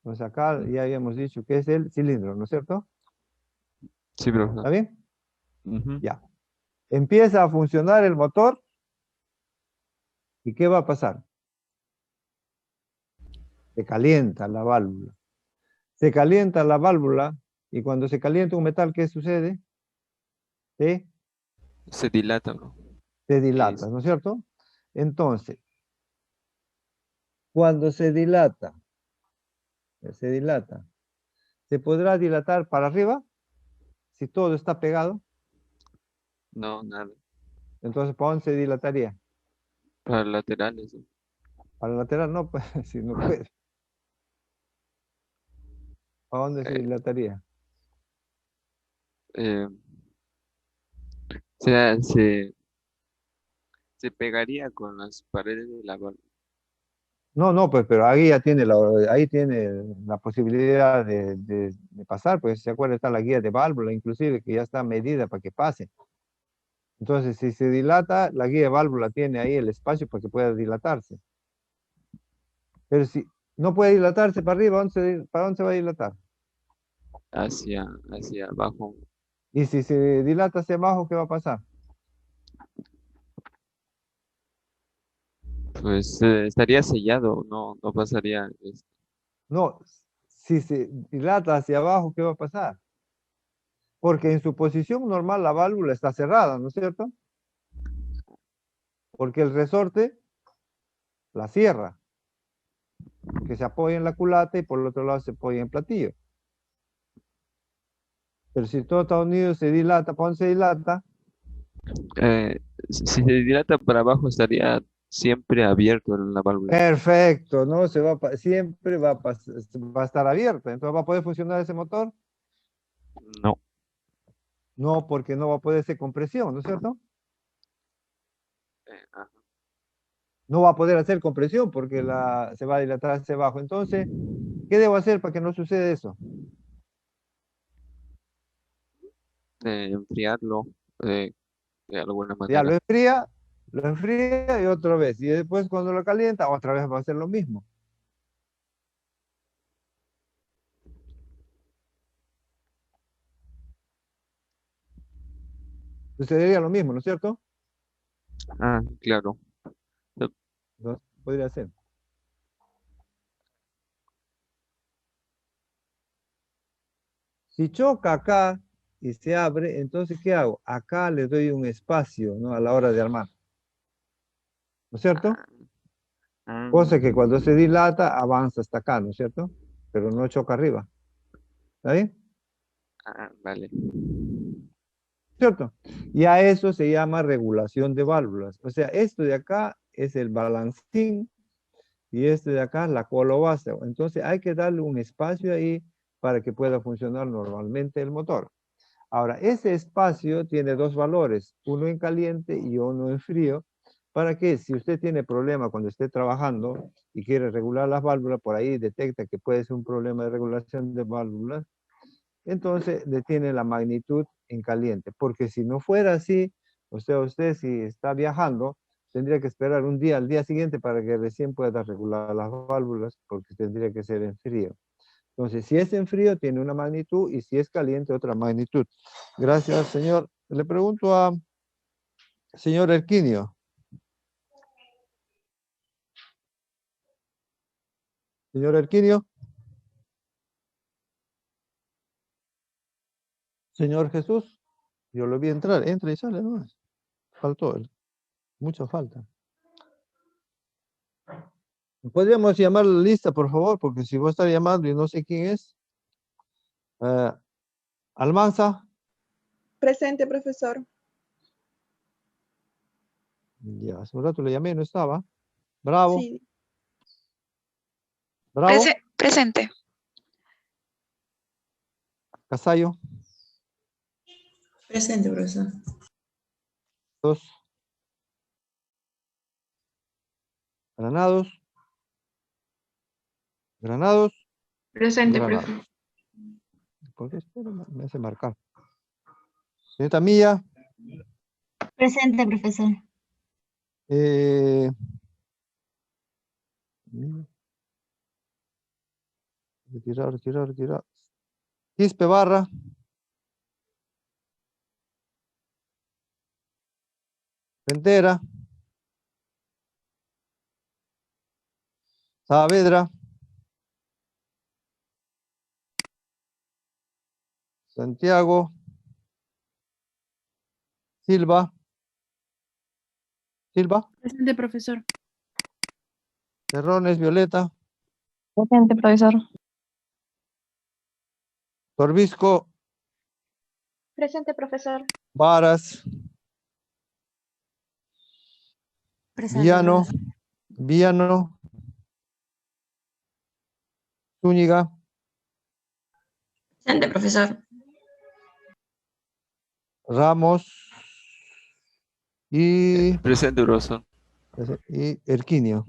Pues acá ya habíamos dicho que es el cilindro, ¿no es cierto? Sí, profesor. ¿Está bien? Ujú. Ya. Empieza a funcionar el motor. ¿Y qué va a pasar? Se calienta la válvula. Se calienta la válvula y cuando se calienta un metal, ¿qué sucede? ¿Sí? Se dilata, bro. Se dilata, ¿no es cierto? Entonces, cuando se dilata, ¿se podrá dilatar para arriba? Si todo está pegado, No, nada. entonces ¿para dónde se dilataría? Para laterales, ¿no? Para la lateral no, pues, si no puede. ¿A dónde se dilataría? O sea, se pegaría con las paredes de la válvula. No, pues, pero ahí ya tiene ahí tiene la posibilidad de pasar, pues se acuerda, está la guía de válvula, inclusive, que ya está medida para que pase. Entonces, si se dilata, la guía de válvula tiene ahí el espacio para que pueda dilatarse. Pero si no puede dilatarse para arriba, ¿para dónde se va a dilatar? Hacia abajo. Y si se dilata hacia abajo, ¿qué va a pasar? Pues estaría sellado, no pasaría. No, si se dilata hacia abajo, ¿qué va a pasar? Porque en su posición normal la válvula está cerrada, ¿no es cierto? Porque el resorte la cierra, que se apoya en la culata y por el otro lado se apoya en el platillo. Pero si todo está unido, se dilata, ¿para dónde se dilata? Si se dilata para abajo, estaría siempre abierto la válvula. Perfecto, ¿no? Siempre va a estar abierta. Entonces, ¿va a poder funcionar ese motor? No. No, porque no va a poder ser compresión, ¿no es cierto? Ajá. No va a poder hacer compresión porque se va a dilatar hacia abajo. Entonces, ¿qué debo hacer para que no suceda eso? Enfriarlo de alguna Ya manera. lo enfría y otra vez. Y después cuando lo calienta, otra vez va a hacer lo mismo. Sucedería lo mismo, ¿no es cierto? Ah, claro. No, podría ser. Si choca acá y se abre, entonces, ¿qué hago? Acá le doy un espacio, ¿no? A la hora de armar. ¿No es cierto? Cosa que cuando se dilata, avanza hasta acá, ¿no es cierto? Pero no choca arriba. ¿Está bien? Vale. ¿Cierto? Y a eso se llama regulación de válvulas. O sea, esto de acá es el balancín y este de acá la cola base. Entonces hay que darle un espacio ahí para que pueda funcionar normalmente el motor. Ahora, ese espacio tiene dos valores, uno en caliente y uno en frío, para que si usted tiene problema cuando esté trabajando y quiere regular las válvulas, por ahí detecta que puede ser un problema de regulación de válvulas, entonces le tiene la magnitud en caliente, porque si no fuera así, usted si está viajando, tendría que esperar un día al día siguiente para que recién pueda regular las válvulas, porque tendría que ser en frío. Entonces, si es en frío, tiene una magnitud, y si es caliente, otra magnitud. Gracias, señor. Le pregunto a señor Erquinio. Señor Erquinio. Señor Jesús. Yo lo vi entrar. Entra y sale, ¿no? Faltó. Mucha falta. ¿Podríamos llamar a la lista, por favor? Porque si vos estás llamando y no sé quién es. Almanza. Presente, profesor. Ya, hace un rato le llamé, no estaba. Bravo. Sí. Bravo. Presente. Casayo. Presente, profesor. Dos. Granados. Granados. Presente, Granados. profe. ¿Por qué me hace marcar? Señorita Milla. Presente, profesor. Retirar. Quispe Barra. Ventera. Saavedra. Santiago. Silva. Presente, profesor. Terrones, Violeta. Presente, profesor. Torbisco. Presente, profesor. Varas. Presente, Viano. profesor. Viano. Zúñiga, Presente, profesor. Ramos y Presente, profesor. Erquinio.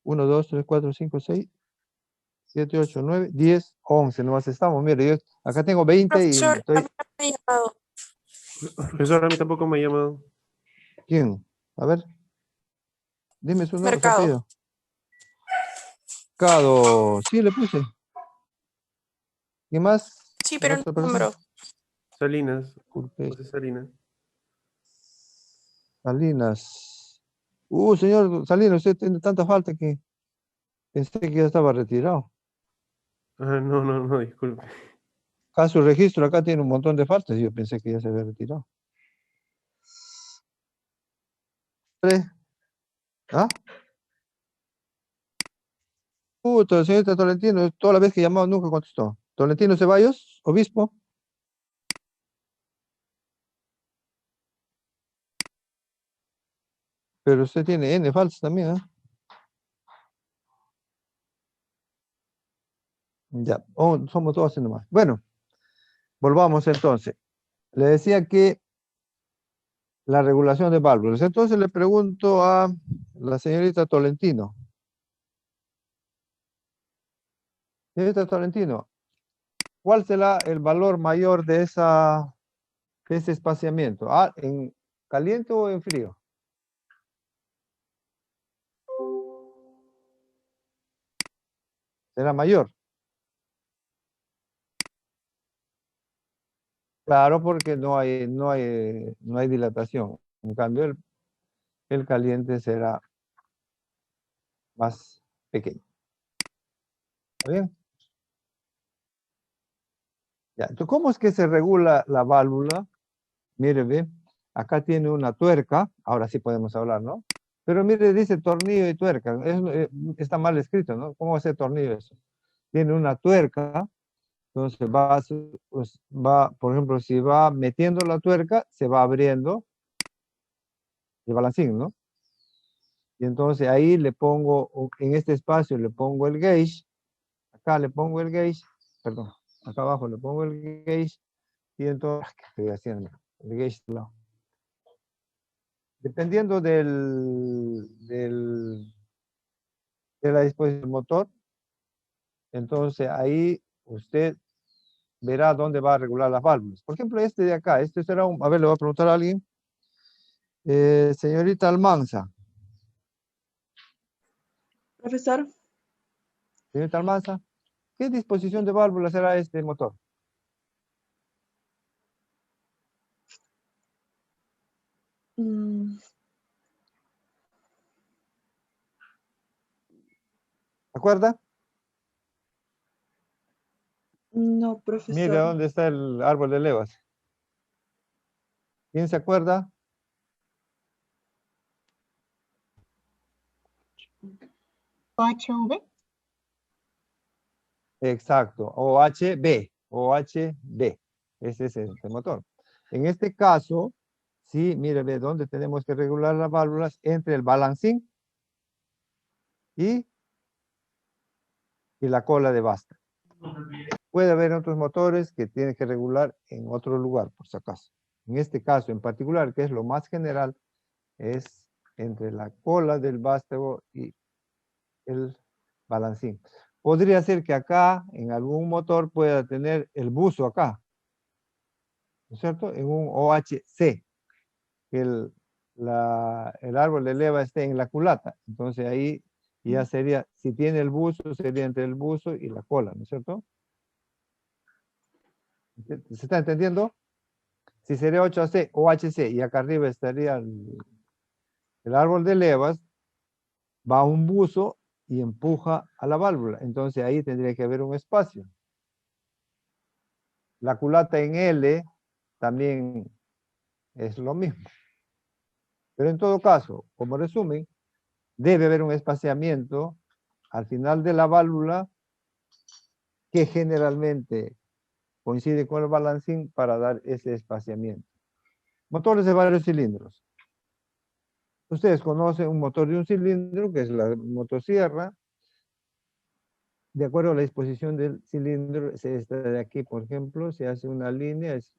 1, 2, 3, 4, 5, 6, 7, 8, 9, 10, 11. Nomás estamos. Mire, yo acá tengo 20 y Profesor, estoy... a mí no me ha llamado. Profesor, a mí tampoco me ha llamado. ¿Quién? A ver. Dime su nombre, su Mercado. apellido. Mercado. Sí, le puse. ¿Qué más? Sí, pero no ¿Otra persona? número. Salinas. Disculpe. José Salinas. Salinas. Señor Salinas, usted tiene tanta falta que pensé que ya estaba retirado. Ah, no, disculpe. Acá su registro, acá tiene un montón de faltas y yo pensé que ya se había retirado. ¿Ah? Señorita Tolentino, toda la vez que llamaba nunca contestó. Tolentino Ceballos, obispo. Pero usted tiene N faltas también, ¿eh? Ya, somos todos haciendo más. Bueno, volvamos entonces. Le decía que la regulación de válvulas. Entonces le pregunto a la señorita Tolentino. Señorita Tolentino, ¿cuál será el valor mayor de ese espaciamiento? ¿En caliente o en frío? ¿Será mayor? Claro, porque no hay dilatación. En cambio, el caliente será más pequeño. ¿Está bien? Ya, entonces, ¿cómo es que se regula la válvula? Mire, ve, acá tiene una tuerca, ahora sí podemos hablar, ¿no? Pero mire, dice tornillo y tuerca, está mal escrito, ¿no? ¿Cómo va a ser tornillo eso? Tiene una tuerca, entonces por ejemplo, si va metiendo la tuerca, se va abriendo el balancín, ¿no? Y entonces ahí le pongo, en este espacio le pongo el gauge, acá le pongo el gauge, perdón, acá abajo le pongo el gauge, y entonces, ¿qué estoy haciendo? El gauge, no. Dependiendo de la disposición del motor, entonces ahí usted verá dónde va a regular las válvulas. Por ejemplo, este de acá, este será a ver, le voy a preguntar a alguien. Señorita Almanza. Profesor, Señorita Almanza, ¿qué disposición de válvulas será este motor? mm, ¿Se acuerda? no, Mire profesor. dónde está el árbol de levas. ¿Quién se acuerda? OHV. Exacto, OHB, OHB. Ese es el motor. En este caso, sí, mire, ve dónde tenemos que regular las válvulas entre el balancín y la cola de basta. Puede haber otros motores que tienen que regular en otro lugar, por si acaso. En este caso en particular, que es lo más general, es entre la cola del vástago y el balancín. Podría ser que acá, en algún motor, pueda tener el buzo acá, ¿no es cierto? En un OHC, que el árbol de leva esté en la culata. Entonces ahí ya sería, si tiene el buzo, sería entre el buzo y la cola, ¿no es cierto? ¿Se está entendiendo? Si sería 8AC o HC y acá arriba estaría el árbol de levas, va a un buzo y empuja a la válvula. Entonces ahí tendría que haber un espacio. La culata en L también es lo mismo. Pero en todo caso, como resumen, debe haber un espaciamiento al final de la válvula que generalmente coincide con el balancín para dar ese espaciamiento. Motores de varios cilindros. Ustedes conocen un motor de un cilindro, que es la motosierra. de acuerdo a la disposición del cilindro, es esta de aquí, por ejemplo, se hace una línea, es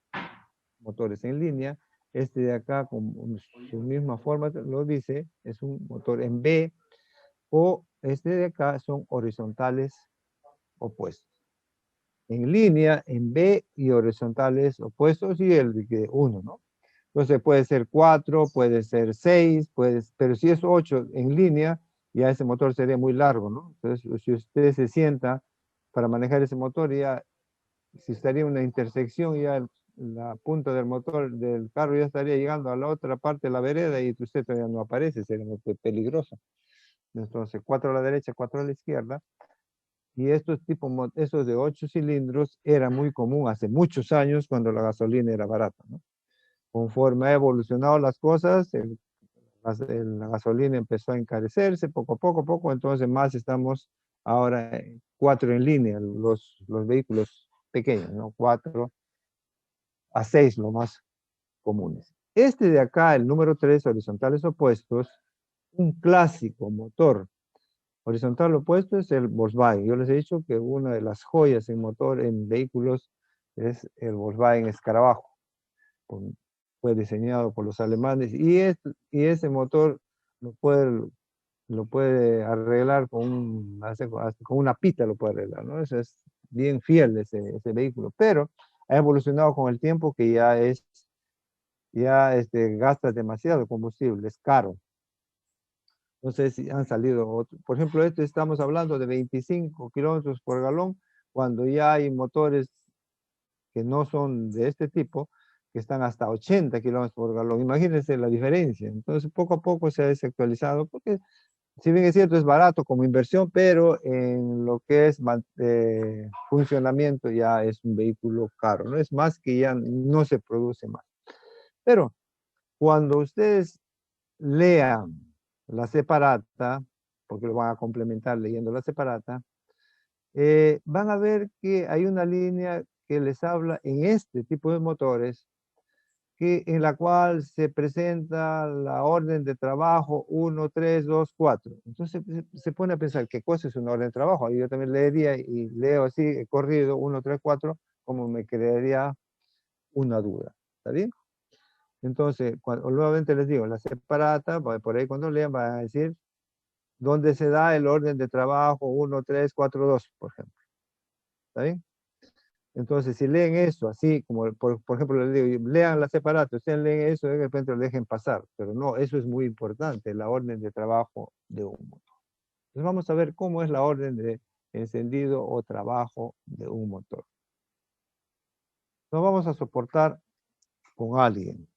motores en línea. Este de acá, con su misma forma lo dice, es un motor en B, o este de acá son horizontales opuestos. En línea, en B y horizontales opuestos, y el de 1, ¿no? Entonces puede ser 4, puede ser 6, pero si es 8 en línea, ya ese motor sería muy largo, ¿no? Entonces, si usted se sienta para manejar ese motor, ya, si estaría en una intersección, ya la punta del motor del carro ya estaría llegando a la otra parte de la vereda y usted todavía no aparece, sería muy peligroso. Entonces, 4 a la derecha, 4 a la izquierda. Y esos de 8 cilindros era muy común hace muchos años cuando la gasolina era barata, ¿no? Conforme ha evolucionado las cosas, la gasolina empezó a encarecerse poco a poco, entonces más estamos ahora 4 en línea, los vehículos pequeños, ¿no? 4 a 6 lo más comunes. Este de acá, el número 3, horizontales opuestos, un clásico motor horizontal opuesto es el Volkswagen. Yo les he dicho que una de las joyas en motor en vehículos es el Volkswagen Escarabajo. Fue diseñado por los alemanes y ese motor lo puede arreglar con una pita, lo puede arreglar, ¿no? Eso es bien fiel ese vehículo, pero ha evolucionado con el tiempo que gasta demasiado combustible, es caro. No sé si han salido otros. Por ejemplo, estamos hablando de 25 kilómetros por galón, cuando ya hay motores que no son de este tipo, que están hasta 80 kilómetros por galón. Imagínense la diferencia. Entonces, poco a poco se ha desactualizado, porque si bien es cierto, es barato como inversión, pero en lo que es funcionamiento ya es un vehículo caro. No es más que ya no se produce más. Pero cuando ustedes lean la separata, porque lo van a complementar leyendo la separata, van a ver que hay una línea que les habla en este tipo de motores, en la cual se presenta la orden de trabajo 1, 3, 2, 4. Entonces se pone a pensar qué cosa es una orden de trabajo. Yo también leería y leo así, corrido, 1, 3, 4, como me crearía una duda. ¿Está bien? Entonces, nuevamente les digo, la separata, por ahí cuando lean van a decir dónde se da el orden de trabajo 1, 3, 4, 2, por ejemplo. ¿Está bien? Entonces, si leen eso así, como por ejemplo, les digo, lean la separata, ustedes leen eso, de repente lo dejen pasar, pero no, eso es muy importante, la orden de trabajo de un motor. Entonces, vamos a ver cómo es la orden de encendido o trabajo de un motor. Nos vamos a soportar con alguien.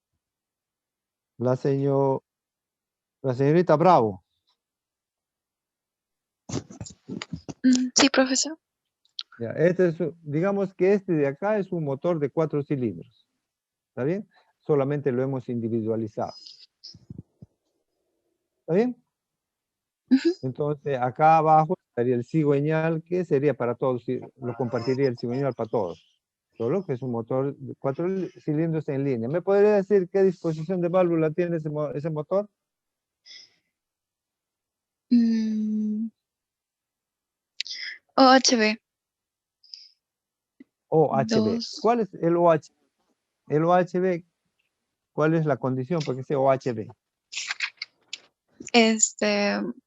La señorita Bravo. Sí, profesor. Ya, digamos que este de acá es un motor de 4 cilindros. ¿Está bien? Solamente lo hemos individualizado. ¿Está bien? Entonces, acá abajo estaría el cigüeñal, que sería para todos, lo compartiría el cigüeñal para todos. Solo que es un motor de 4 cilindros en línea. ¿Me podría decir qué disposición de válvula tiene ese motor? OHB. OHB. ¿Cuál es el OHB? El OHB, ¿cuál es la condición para que sea OHB?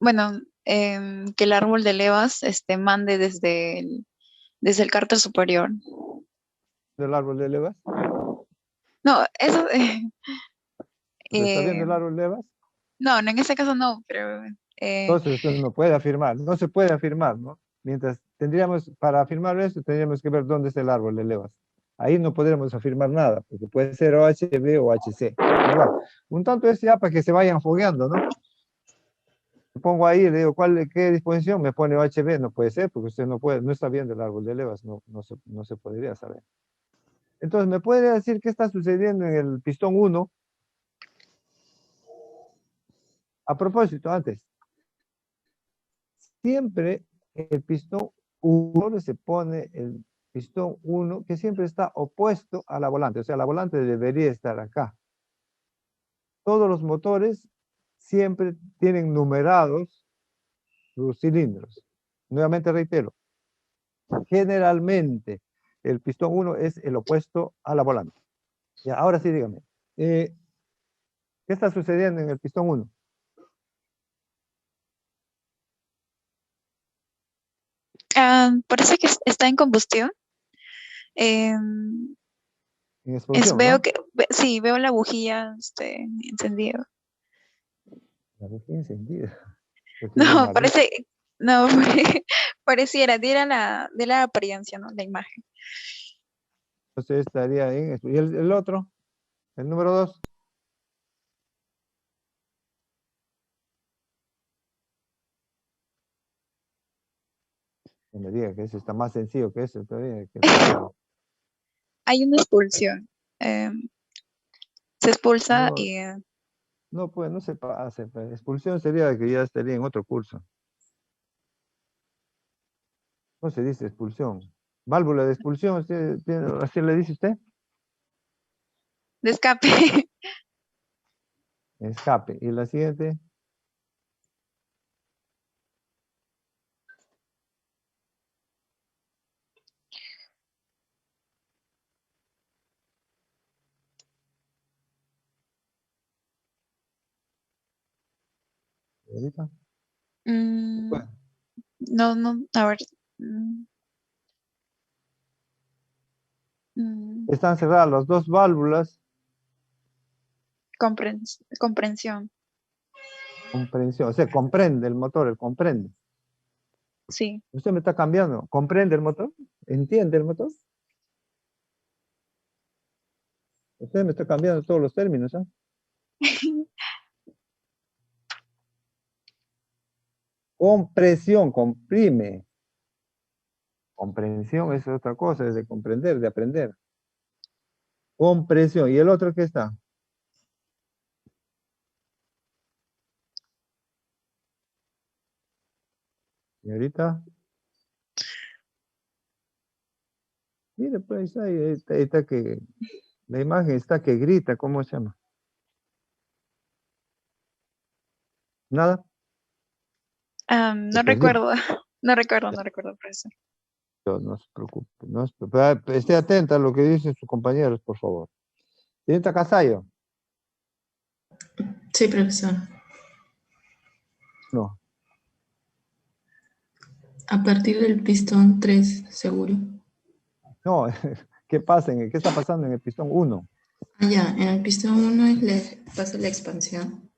Bueno, que el árbol de levas mande desde el cárter superior. ¿Del árbol de levas? No, eso... ¿Está viendo el árbol de levas? No, en ese caso no, pero... Entonces usted no puede afirmar, no se puede afirmar, ¿no? Para afirmar eso, tendríamos que ver dónde está el árbol de levas. Ahí no podremos afirmar nada, porque puede ser OHB o HC. Igual, un tanto es ya para que se vayan fogueando, ¿no? Pongo ahí, le digo, ¿qué disposición? Me pone OHB, no puede ser, porque usted no está viendo el árbol de levas, no se podría saber. Entonces, ¿me puede decir qué está sucediendo en el pistón 1? A propósito, antes, siempre el pistón 1 se pone el pistón 1 que siempre está opuesto a la volante, o sea, la volante debería estar acá. Todos los motores siempre tienen numerados sus cilindros. Nuevamente reitero, Generalmente, el pistón 1 es el opuesto a la volante. Ya, ahora sí, dígame. ¿Qué está sucediendo en el pistón 1? Parece que está en combustión. En explosión, Veo ¿no? que, sí, veo la bujía encendida. La bujía encendida. Pues sí, No, llama luz. parece, no, pareciera, diera la apariencia, ¿no? La imagen. Entonces estaría en esto. ¿Y el otro? El número 2. No me diga que ese está más sencillo que ese todavía. Hay una expulsión. Se expulsa No, y no, pues no se pase. Pues. Expulsión sería que ya estaría en otro curso. No se dice expulsión. Válvula de expulsión, ¿así le dice usted? de escape. Escape. Y la siguiente. ¿Ahorita? Bueno, No, a ver. están cerradas las dos válvulas. Comprensión. Comprensión. O sea, comprende el motor, el comprende. Sí. Usted me está cambiando. ¿Comprende el motor? ¿Entiende el motor? Usted me está cambiando todos los términos, ¿ah? Compresión, comprime. Comprensión es otra cosa, es de comprender, de aprender. Compresión. ¿Y el otro qué está? Señorita. Mire, pues ahí está que la imagen está que grita, ¿cómo se llama? ¿Nada? No Se perdió. recuerdo. No recuerdo, profesor. No se preocupe. Esté atenta a lo que dicen sus compañeros, por favor. Señorita Casayo. Sí, profesor. No. A partir del pistón 3, seguro. No, ¿qué está pasando en el pistón 1? Ah, ya, en el pistón 1 pasa la expansión.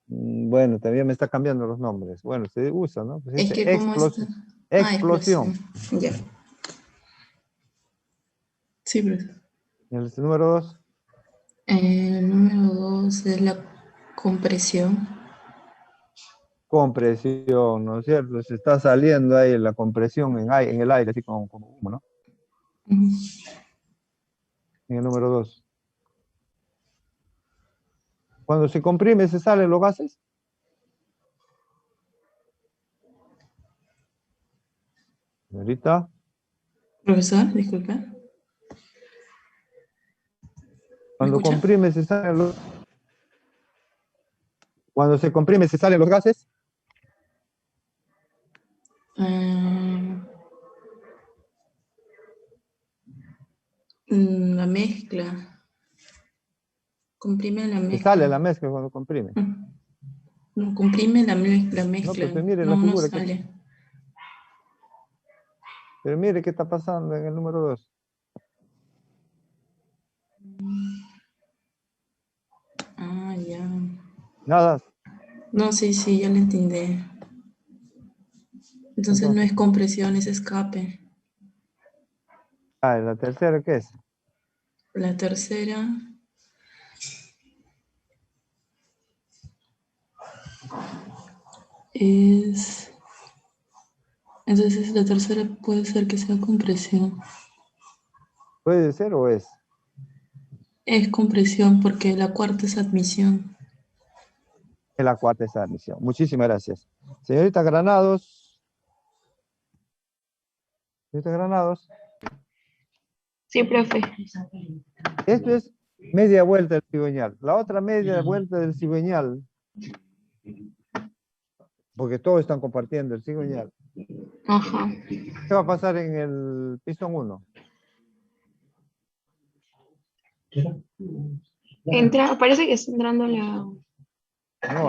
Bueno, también me está cambiando los nombres. Bueno, se usa, ¿no? Pues Es dice que como está... explosión. Ya. Sí, profesor. ¿Y el número 2? El número 2 es la compresión. Compresión, ¿no es cierto? Se está saliendo ahí la compresión en el aire, así como humo, ¿no? En el número 2. Cuando se comprime, ¿se salen los gases? Señorita. Profesor, disculpe. Cuando escucha? comprime, Cuando se comprime, ¿se salen los gases? La mezcla. Comprime la Se mezcla. sale la mezcla cuando comprime. No, comprime la mezcla. No, pues mire la No figura. sale. Pero mire qué está pasando en el número 2. Ah, ya. Nada. No, sí, ya lo entendí. Entonces no es compresión, es escape. Ah, ¿la tercera qué es? La tercera es... Entonces la tercera puede ser que sea compresión. ¿Puede ser o es? Es compresión porque la cuarta es admisión. Es la cuarta esa admisión. Muchísimas gracias. Señorita Granados. Señorita Granados. Sí, profe. Esto es media vuelta del cigüeñal. La otra media vuelta del cigüeñal, porque todos están compartiendo el cigüeñal, Ajá. ¿Qué va a pasar en el pistón 1? Parece que está entrando la No,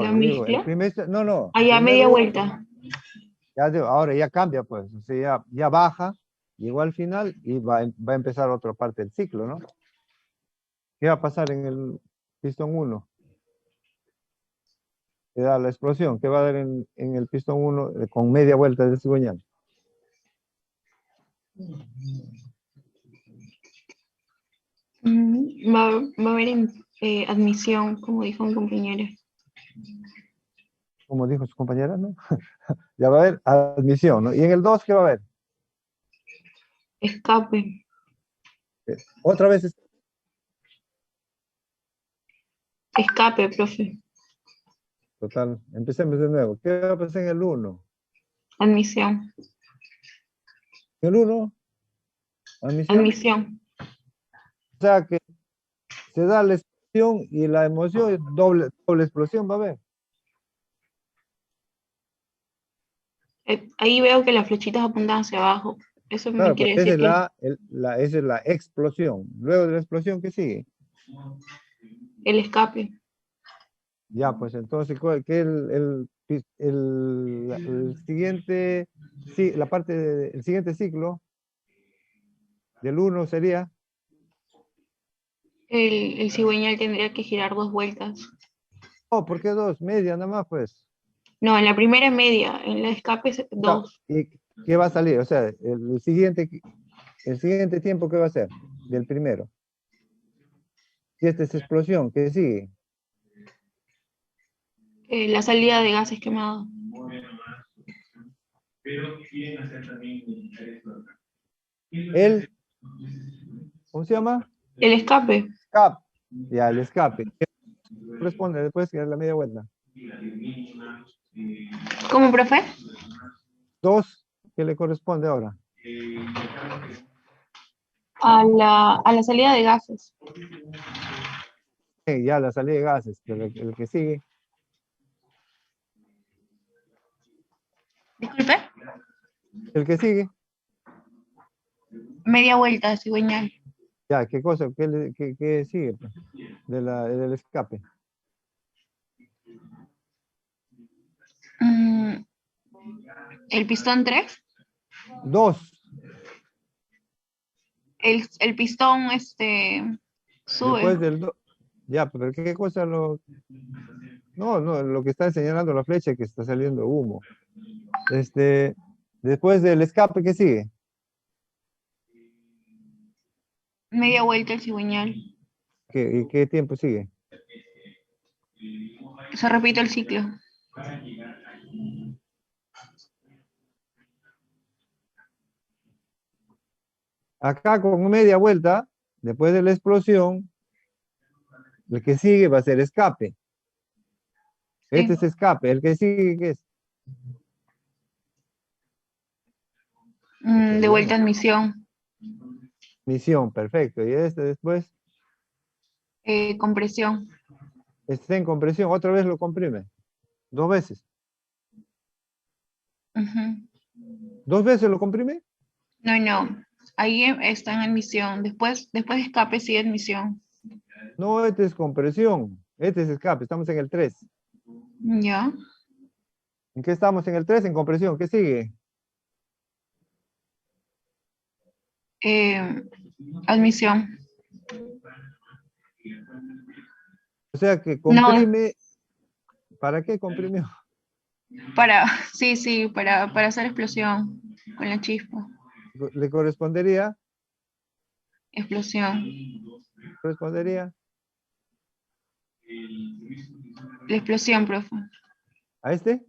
la le digo, el mezcla. primer, no, no, Allá media primero, vuelta. ya ahora ya cambia, pues, o sea, ya baja, llegó al final y va a empezar otra parte del ciclo, ¿no? ¿Qué va a pasar en el pistón 1? Que da la explosión, ¿qué va a dar en el pistón 1 con media vuelta de cigüeñal? Va a haber admisión, como dijo mi compañera. Como dijo su compañera, ¿no? Ya va a haber admisión, ¿no? Y en el 2, ¿qué va a haber? Escape. Otra vez, Escape, profe. total, empecemos de nuevo. ¿Qué va a pasar en el 1? Admisión. ¿En el 1? ¿Admisión? Admisión. O sea que se da la explosión y la emoción, doble explosión va a haber. Ahí veo que las flechitas apuntan hacia abajo. Eso me Claro, quiere pues esa decir es esa es la explosión. Luego de la explosión, ¿qué sigue? el escape. Ya, pues entonces, ¿qué el siguiente, sí, la parte del siguiente ciclo del 1 sería? El cigüeñal tendría que girar 2 vueltas. No, ¿por qué 2? Media nada más, pues. No, en la primera media, en la escape es 2. ¿Y qué va a salir? O sea, el siguiente tiempo, ¿qué va a ser? Del primero. Si esta es explosión, ¿qué sigue? La salida de gases quemados. ¿Cómo se llama? El escape. Escape. Ya, el escape. ¿Qué corresponde después que es la media vuelta? ¿Cómo, profe? 2, ¿qué le corresponde ahora? A la salida de gases. Ya, la salida de gases, el que sigue. Disculpe. El que sigue. Media vuelta, cigüeñal. Ya, ¿qué cosa? ¿Qué sigue? Pues? Del escape. ¿El pistón 3? 2. El pistón, sube. Después del 2. Ya, pero ¿qué cosa lo...? No, lo que está señalando la flecha es que está saliendo humo. Después del escape, ¿qué sigue? Media vuelta el cigüeñal. ¿Y qué tiempo sigue? Se repite el ciclo. Acá con media vuelta, después de la explosión, el que sigue va a ser escape. Este es escape. El que sigue, ¿qué es? De vuelta a admisión. Misión, perfecto. Y este después Compresión. está en compresión. Otra vez lo comprime. 2 veces. Ujú. 2 veces lo comprime. No. Ahí está en admisión. Después de escape sigue admisión. No, este es compresión. Este es escape. Estamos en el 3. Ya. ¿En qué estamos? En el 3, en compresión. ¿Qué sigue? Admisión. O sea que comprime. ¿Para qué comprimió? Sí, para hacer explosión con la chispa. ¿Le correspondería? Explosión. ¿Correspondería? La explosión, profe. ¿A este?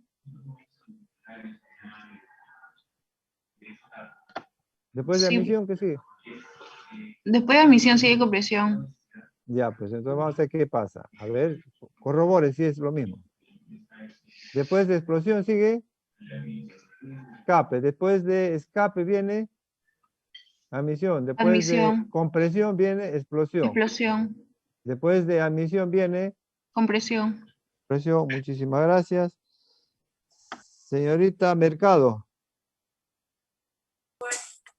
Después de Sí. admisión, ¿qué sigue? Después de admisión sigue compresión. Ya, pues entonces vamos a ver qué pasa. A ver, corrobore si es lo mismo. Después de explosión sigue escape. Después de escape viene admisión. Después de Admisión. compresión viene explosión. Explosión. Después de admisión viene Compresión. presión. Muchísimas gracias. Señorita Mercado.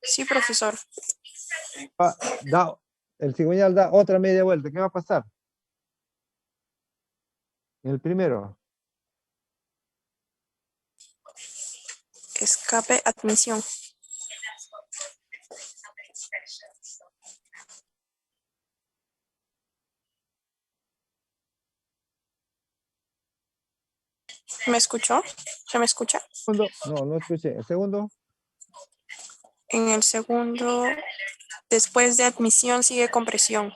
Sí, profesor. El cigüeñal da otra media vuelta. ¿Qué va a pasar? El primero. Escape, admisión. ¿Me escuchó? ¿Se me escucha? No, no escuché. ¿El segundo? En el segundo, después de admisión sigue compresión.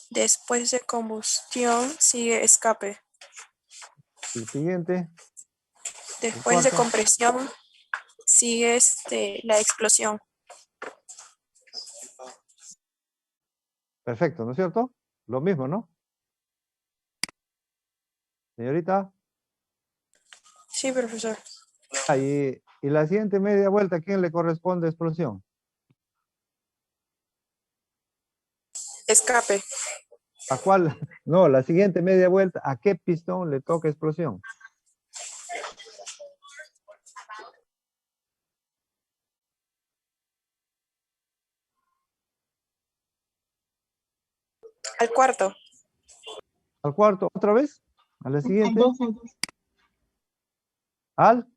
Después de combustión sigue escape. El siguiente. Después de compresión sigue la explosión. Perfecto, ¿no es cierto? Lo mismo, ¿no? Señorita. Sí, profesor. Y la siguiente media vuelta, ¿a quién le corresponde explosión? Escape. ¿A cuál? No, la siguiente media vuelta, ¿a qué pistón le toca explosión? Al cuarto. ¿Al cuarto otra vez? ¿A la siguiente? Al 2. ¿Al?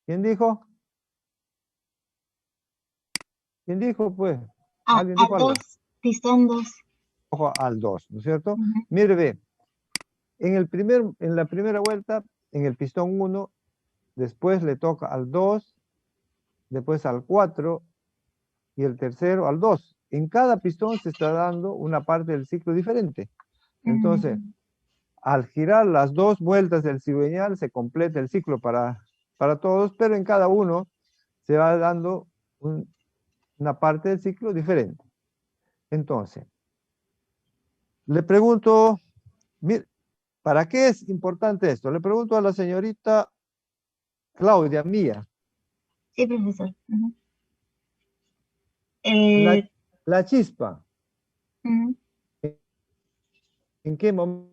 ¿Quién dijo? ¿Quién dijo, pues? ¿Alguien dijo Al algo? 2, pistón 2. Ojo, al 2, ¿no es cierto? Mire, ve, en la primera vuelta, en el pistón 1, después le toca al 2, después al 4 y el tercero al 2. En cada pistón se está dando una parte del ciclo diferente. Entonces, al girar las 2 vueltas del cigüeñal se completa el ciclo para todos, pero en cada uno se va dando una parte del ciclo diferente. Entonces, le pregunto, mire, ¿para qué es importante esto? Le pregunto a la señorita Claudia Mía. Sí, profesor. La chispa. Uh-huh. ¿En qué momento?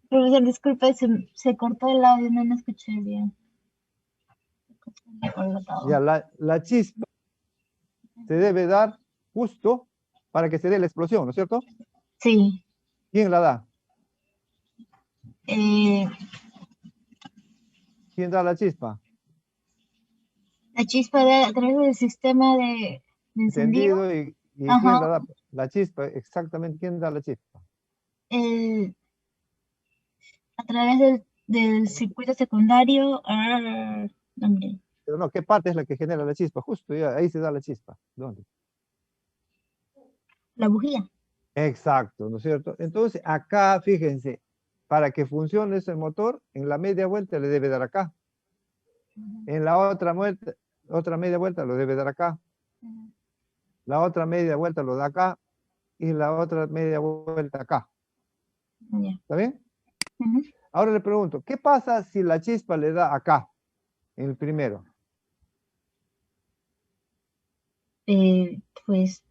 Profesor, disculpe, se cortó el audio, no me escuché bien. Ya, la chispa se debe dar justo para que se dé la explosión, ¿no es cierto? Sí. ¿Quién la da? ¿Quién da la chispa? La chispa a través del sistema de encendido. ¿Y quién la da? La chispa, exactamente, ¿quién da la chispa? A través del circuito secundario. Pero no, ¿qué parte es la que genera la chispa? Justo, ya, ahí se da la chispa. ¿Dónde? La bujía. Exacto, ¿no es cierto? Entonces, acá, fíjense, para que funcione ese motor, en la media vuelta le debe dar acá. En la otra media vuelta lo debe dar acá. La otra media vuelta lo da acá. Y la otra media vuelta acá. ¿Está bien? Ahora le pregunto, ¿qué pasa si la chispa le da acá, en el primero? Pues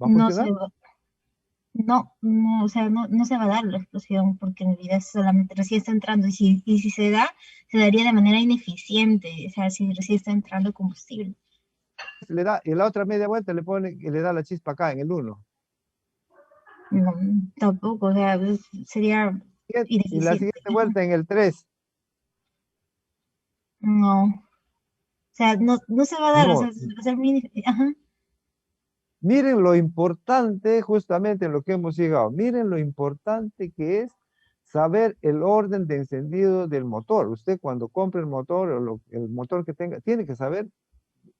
¿Va a funcionar? O sea, no se va a dar la explosión porque en realidad solamente recién está entrando y si se da, se daría de manera ineficiente, o sea, si recién está entrando combustible. Le da, y la otra media vuelta le pone y le da la chispa acá, en el 1. No, tampoco, o sea, sería ineficiente. Y la siguiente vuelta en el 3. No. O sea, no se va a dar, No. o sea, va a ser muy difícil. Ajá. Miren lo importante, justamente en lo que hemos llegado. Miren lo importante que es saber el orden de encendido del motor. Usted cuando compre el motor o el motor que tenga, tiene que saber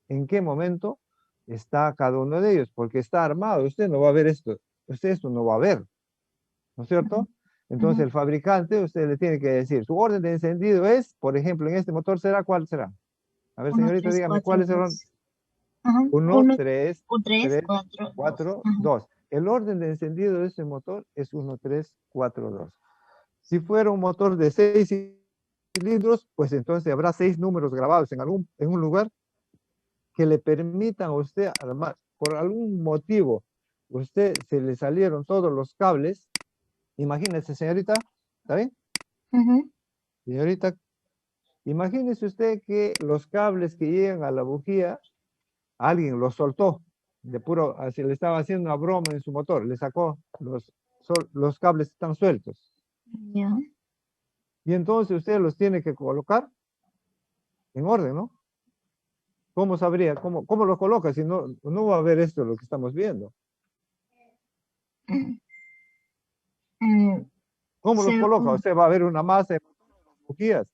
en qué momento está cada uno de ellos, porque está armado. Usted no va a ver esto. Usted esto no va a ver. ¿No es cierto? Entonces el fabricante, usted le tiene que decir, su orden de encendido es, por ejemplo, en este motor será, ¿cuál será? A ver, señorita, dígame, ¿cuál es el orden? 1, 3, 4, 2. El orden de encendido de ese motor es 1, 3, 4, 2. Si fuera un motor de 6 cilindros, pues entonces habrá 6 números grabados en un lugar que le permitan a usted armar. Por algún motivo, usted se le salieron todos los cables, Imagínese, señorita, ¿está bien? Ujú. Señorita, imagínese usted que los cables que llegan a la bujía, alguien los soltó, de puro, así le estaba haciendo una broma en su motor, le sacó los cables están sueltos. Ya. Y entonces usted los tiene que colocar en orden, ¿no? ¿Cómo sabría? ¿Cómo los coloca? Si no va a ver esto lo que estamos viendo. Mm, ¿Cómo los coloca? según- Usted va a ver una masa de bujías.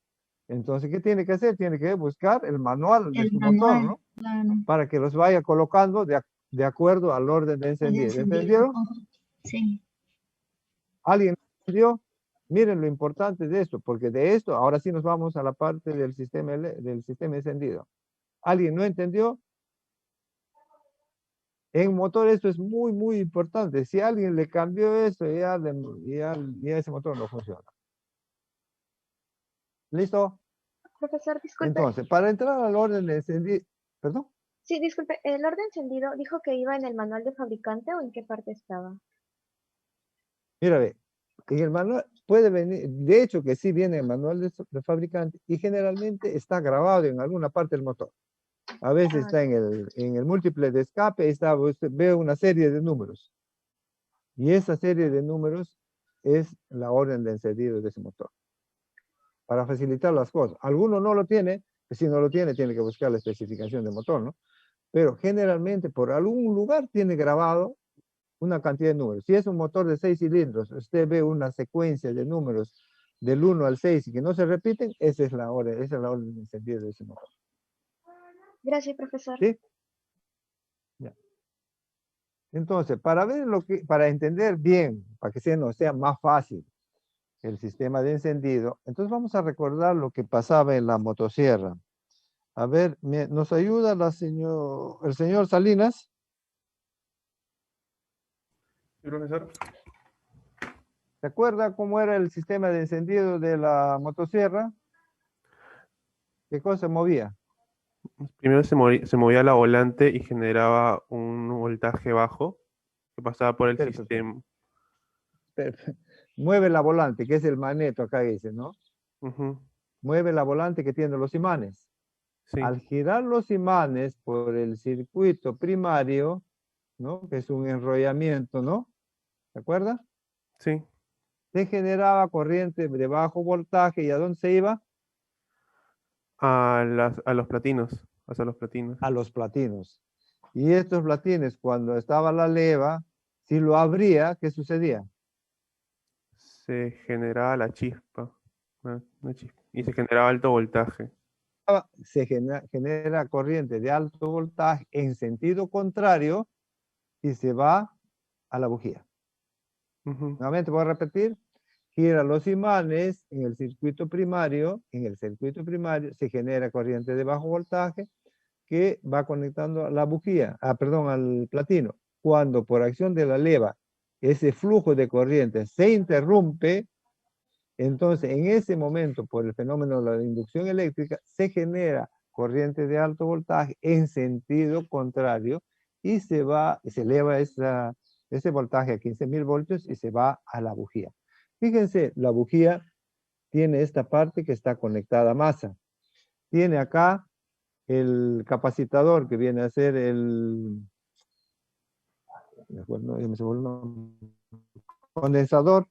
Entonces, ¿qué tiene que hacer? Tiene que buscar el manual de el su motor, manual, ¿no? claro, Para que los vaya colocando de acuerdo al orden de el encendido. encendido. ¿Entendieron? Ujú. Sí. ¿Alguien entendió? Miren lo importante de esto, porque de esto, ahora sí nos vamos a la parte del sistema encendido. ¿Alguien no entendió? En motor esto es muy, muy importante. Si alguien le cambió esto, ya ese motor no funciona. ¿Listo? Profesor, disculpe. Entonces, para entrar al orden de encendido, ¿perdón? Sí, disculpe. ¿El orden encendido dijo que iba en el manual de fabricante o en qué parte estaba? Mira, ve, en el manual puede venir, de hecho que sí viene el manual de fabricante y generalmente está grabado en alguna parte del motor. A veces está en el múltiple de escape, usted ve una serie de números. Y esa serie de números es la orden de encendido de ese motor. Para facilitar las cosas. Alguno no lo tiene, pues si no lo tiene, tiene que buscar la especificación del motor, ¿no? Pero generalmente por algún lugar tiene grabado una cantidad de números. Si es un motor de 6 cilindros, usted ve una secuencia de números del 1 al 6 y que no se repiten, esa es la orden de encendido de ese motor. Gracias, profesor. ¿Sí? Ya. Entonces, para entender bien, para que nos sea más fácil el sistema de encendido, entonces vamos a recordar lo que pasaba en la motosierra. A ver, ¿nos ayuda el señor Salinas? Sí, profesor. ¿Se acuerda cómo era el sistema de encendido de la motosierra? ¿Qué cosa movía? Primero se movía la volante y generaba un voltaje bajo que pasaba por el Espere. sistema. Mueve la volante, que es el magneto acá dice, ¿no? Ujú, Mueve la volante que tiene los imanes. sí, Al girar los imanes por el circuito primario, ¿no? Que es un enrollamiento, ¿no? ¿Se acuerda? sí. Se generaba corriente de bajo voltaje. ¿Y a dónde se iba? A los platinos. Hacia los platinos. A los platinos. Y estos platines, cuando estaba la leva, si lo abría, ¿qué sucedía? Se generaba la chispa. Una chispa. Y se generaba alto voltaje. Se genera corriente de alto voltaje en sentido contrario y se va a la bujía. Ujú, Nuevamente voy a repetir. Gira los imanes en el circuito primario. En el circuito primario se genera corriente de bajo voltaje que va conectando a la bujía, perdón, al platino. Cuando por acción de la leva ese flujo de corriente se interrumpe, entonces en ese momento, por el fenómeno de la inducción eléctrica, se genera corriente de alto voltaje en sentido contrario y se eleva ese voltaje a 15.000 voltios y se va a la bujía. Fíjense, la bujía tiene esta parte que está conectada a masa. Tiene acá el capacitador que viene a ser el condensador.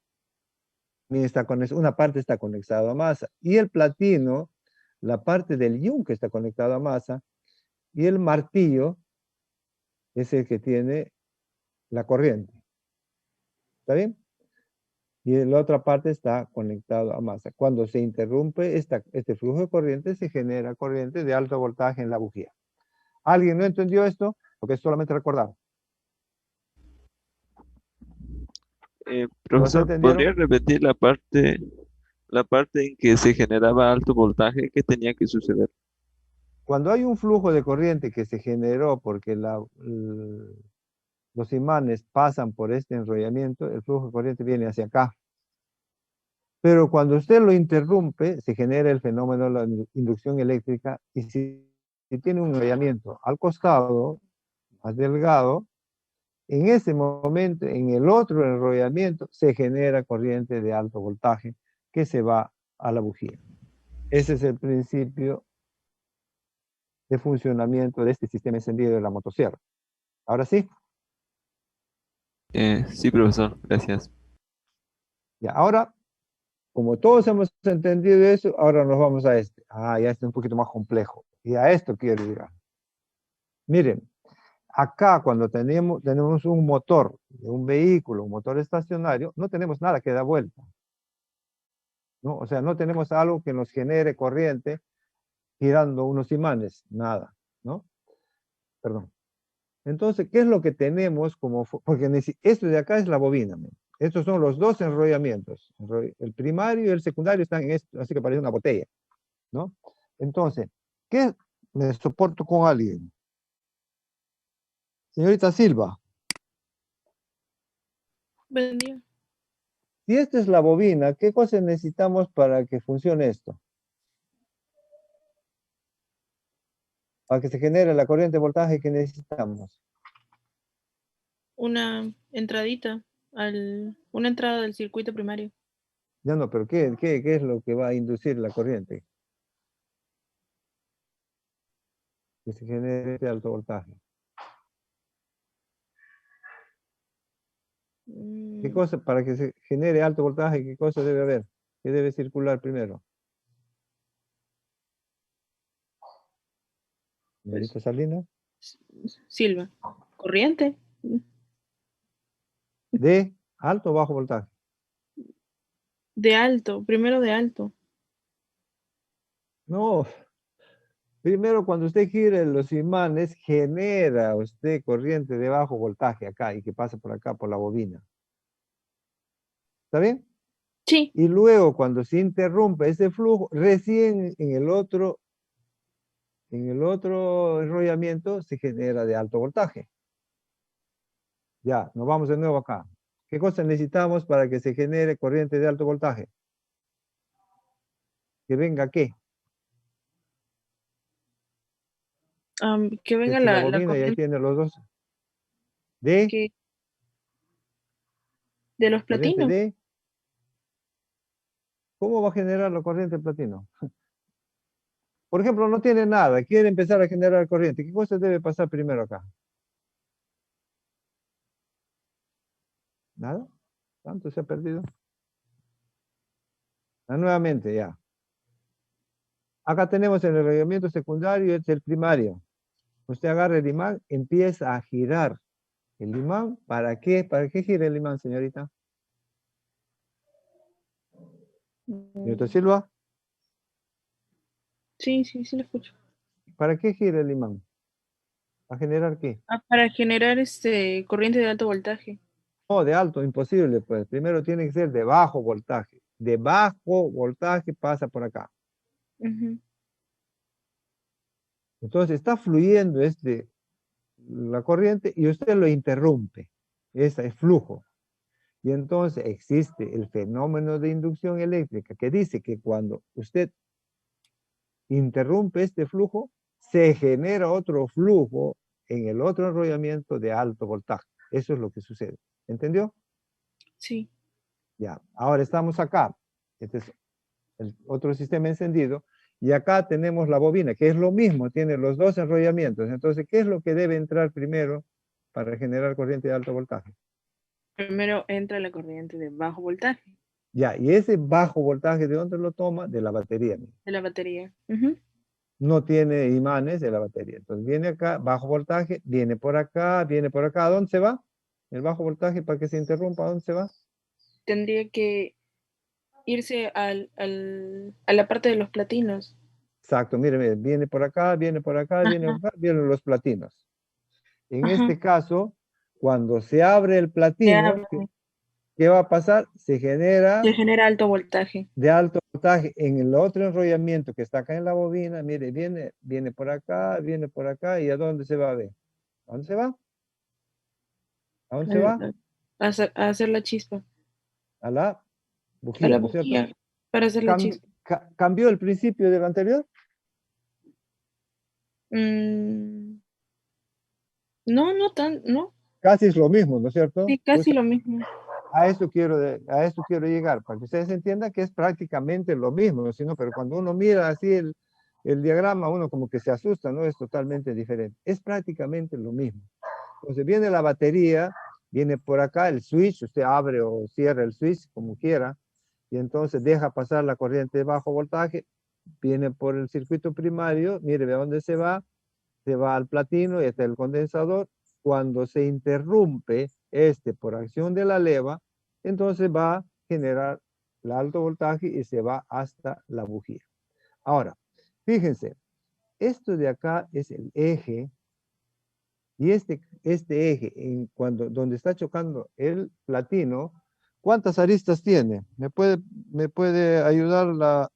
Una parte está conectada a masa. Y el platino, la parte del yunque está conectado a masa. Y el martillo es el que tiene la corriente. ¿Está bien? Y la otra parte está conectado a masa. Cuando se interrumpe este flujo de corriente, se genera corriente de alto voltaje en la bujía. ¿Alguien no entendió esto? Porque es solamente recordar. Profesor, entendieron? ¿podría repetir la parte en que se generaba alto voltaje? ¿Qué tenía que suceder? Cuando hay un flujo de corriente que se generó porque los imanes pasan por este enrollamiento, el flujo de corriente viene hacia acá. Pero cuando usted lo interrumpe, se genera el fenómeno de la inducción eléctrica y si tiene un enrollamiento al costado, más delgado, En ese momento, en el otro enrollamiento, se genera corriente de alto voltaje que se va a la bujía. Ese es el principio de funcionamiento de este sistema encendido de la motosierra. ¿Ahora sí? Sí, profesor, gracias. Ya, ahora, como todos hemos entendido eso, ahora nos vamos a este. Ah, ya este es un poquito más complejo. Y a esto quiero llegar. Miren, acá cuando tenemos un motor de un vehículo, un motor estacionario, no tenemos nada que da vuelta, ¿no? O sea, no tenemos algo que nos genere corriente girando unos imanes, nada, ¿no? Perdón. Entonces, ¿qué es lo que tenemos como? Porque esto de acá es la bobina, ¿no? Estos son los dos enrollamientos. El primario y el secundario están en esto, así que parece una botella, ¿no? Entonces, ¿qué me soporto con alguien? Señorita Silva, Buen día. si esta es la bobina, ¿qué cosas necesitamos para que funcione esto? Para que se genere la corriente de voltaje que necesitamos. Una entradita, una entrada del circuito primario. Ya no, pero ¿qué es lo que va a inducir la corriente? Que se genere este alto voltaje. ¿Qué cosa, para que se genere alto voltaje, qué cosa debe haber? ¿Qué debe circular primero? ¿Señorita Salinas? Silva. Corriente. ¿De alto o bajo voltaje? De alto, primero de alto. No. Primero, cuando usted gire los imanes, genera usted corriente de bajo voltaje acá y que pasa por acá, por la bobina. ¿Está bien? Sí. Y luego, cuando se interrumpe ese flujo, recién en el otro enrollamiento se genera de alto voltaje. Ya, nos vamos de nuevo acá. ¿Qué cosa necesitamos para que se genere corriente de alto voltaje? ¿Que venga qué? Que venga La la bobina y ahí corriente tiene los dos. ¿De? De los Corriente platinos. de. ¿Cómo va a generar la corriente platino? Por ejemplo, no tiene nada, quiere empezar a generar corriente. ¿Qué cosa debe pasar primero acá? ¿Nada? ¿Tanto se ha perdido? Nuevamente, ya. Acá tenemos el enrollamiento secundario y este es el primario. Usted agarra el imán, empieza a girar el imán. ¿Para qué? ¿Para qué gira el imán, señorita? Señorita Silva, Sí, lo escucho. ¿para qué gira el imán? ¿Para generar qué? Para generar corriente de alto voltaje. No, de alto, imposible, pues. Primero tiene que ser de bajo voltaje. De bajo voltaje pasa por acá. Entonces está fluyendo la corriente y usted lo interrumpe. Ese es flujo. Y entonces existe el fenómeno de inducción eléctrica que dice que cuando usted interrumpe este flujo, se genera otro flujo en el otro enrollamiento de alto voltaje. Eso es lo que sucede. ¿Entendió? Sí. Ya. Ahora estamos acá. Este es el otro sistema encendido. Y acá tenemos la bobina, que es lo mismo, tiene los dos enrollamientos. Entonces, ¿qué es lo que debe entrar primero para generar corriente de alto voltaje? Primero entra la corriente de bajo voltaje. Ya, y ese bajo voltaje, ¿de dónde lo toma? De la batería. De la batería. No tiene imanes de la batería. Entonces viene acá, bajo voltaje, viene por acá, viene por acá. ¿A dónde se va? El bajo voltaje, para que se interrumpa, ¿a dónde se va? Tendría que irse a la parte de los platinos. Exacto, mire, viene por acá, viene por acá, viene por acá, vienen los platinos. En este caso, cuando se abre el platino, ¿qué va a pasar? Se genera alto voltaje. De alto voltaje en el otro enrollamiento que está acá en la bobina. Mire, viene por acá, viene por acá. ¿Y a dónde se va a ver? ¿A dónde se va? ¿A dónde se va? A hacer la chispa. A la bujía, ¿no es cierto? Para hacer la chispa. ¿Cambió el principio del anterior? No. casi es lo mismo, ¿no es cierto? Sí, casi Pues, lo mismo. a esto quiero llegar, para que ustedes entiendan que es prácticamente lo mismo, ¿no? Sino, pero cuando uno mira así el diagrama, uno como que se asusta, ¿no? Es totalmente diferente. Es prácticamente lo mismo. Entonces viene la batería, viene por acá el switch, usted abre o cierra el switch como quiera, y entonces deja pasar la corriente de bajo voltaje, viene por el circuito primario, mire, ve dónde se va al platino y hasta el condensador. Cuando se interrumpe por acción de la leva, entonces va a generar el alto voltaje y se va hasta la bujía. Ahora, fíjense, esto de acá es el eje, y este eje, donde está chocando el platino, ¿cuántas aristas tiene? ¿Me puede ayudar la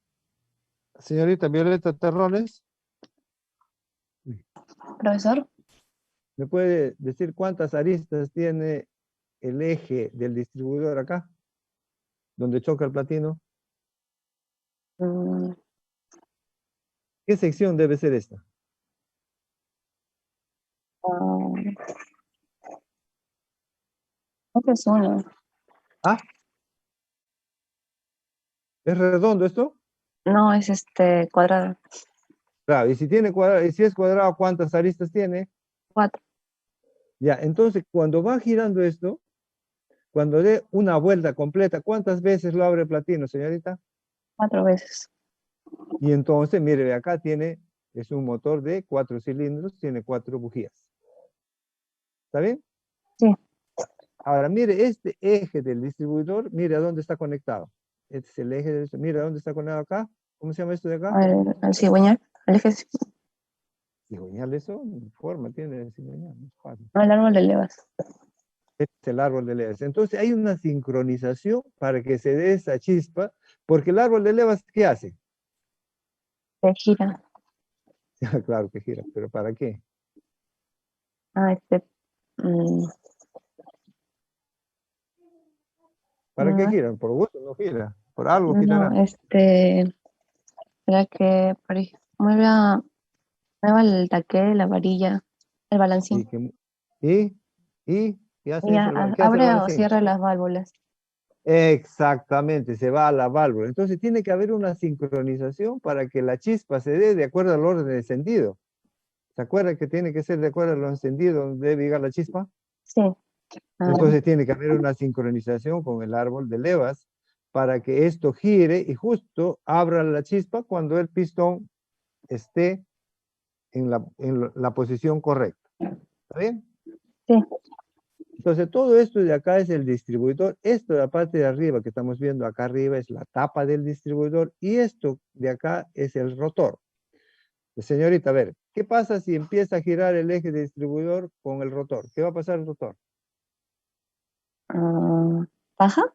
señorita Violeta Terrones? Profesor, ¿Me puede decir cuántas aristas tiene el eje del distribuidor acá, donde choca el platino? mm, ¿Qué sección debe ser esta? creo que es uno. ¿Ah? ¿Es redondo esto? No, es cuadrado. Claro, y si tiene cuadrado, y si es cuadrado, ¿cuántas aristas tiene? 4. Ya, entonces cuando va girando esto, cuando dé una vuelta completa, ¿cuántas veces lo abre el platino, señorita? 4 veces. Y entonces, mire, acá es un motor de 4 cilindros, tiene 4 bujías. ¿Está bien? Sí. Ahora, mire, este eje del distribuidor, mire a dónde está conectado. Este es el eje del distribuidor. Mire a dónde está conectado acá. ¿Cómo se llama esto de acá? Al cigüeñal. El eje Cigüeñal, eso, forma tiene el cigüeñal. No es fácil. el árbol de levas. Este es el árbol de levas. Entonces hay una sincronización para que se dé esa chispa, porque el árbol de levas, ¿qué hace? Se gira. Claro que gira, pero ¿para qué? Ah, ¿Para qué no, gira? Por gusto no gira, por algo no, girará. será que mueva el taquete, la varilla, el balancín. ¿Y hace Y qué hace el abre o balancín? cierra las válvulas. Exactamente, se va a la válvula. Entonces tiene que haber una sincronización para que la chispa se dé de acuerdo al orden de encendido. ¿Se acuerda que tiene que ser de acuerdo a lo encendido donde debe llegar la chispa? Sí. Entonces tiene que haber una sincronización con el árbol de levas para que esto gire y justo abra la chispa cuando el pistón esté en la posición correcta. ¿Está bien? Sí. Entonces todo esto de acá es el distribuidor. Esto de la parte de arriba que estamos viendo acá arriba es la tapa del distribuidor y esto de acá es el rotor. Señorita, a ver, ¿qué pasa si empieza a girar el eje de distribuidor con el rotor? ¿Qué va a pasar al rotor? ¿Baja?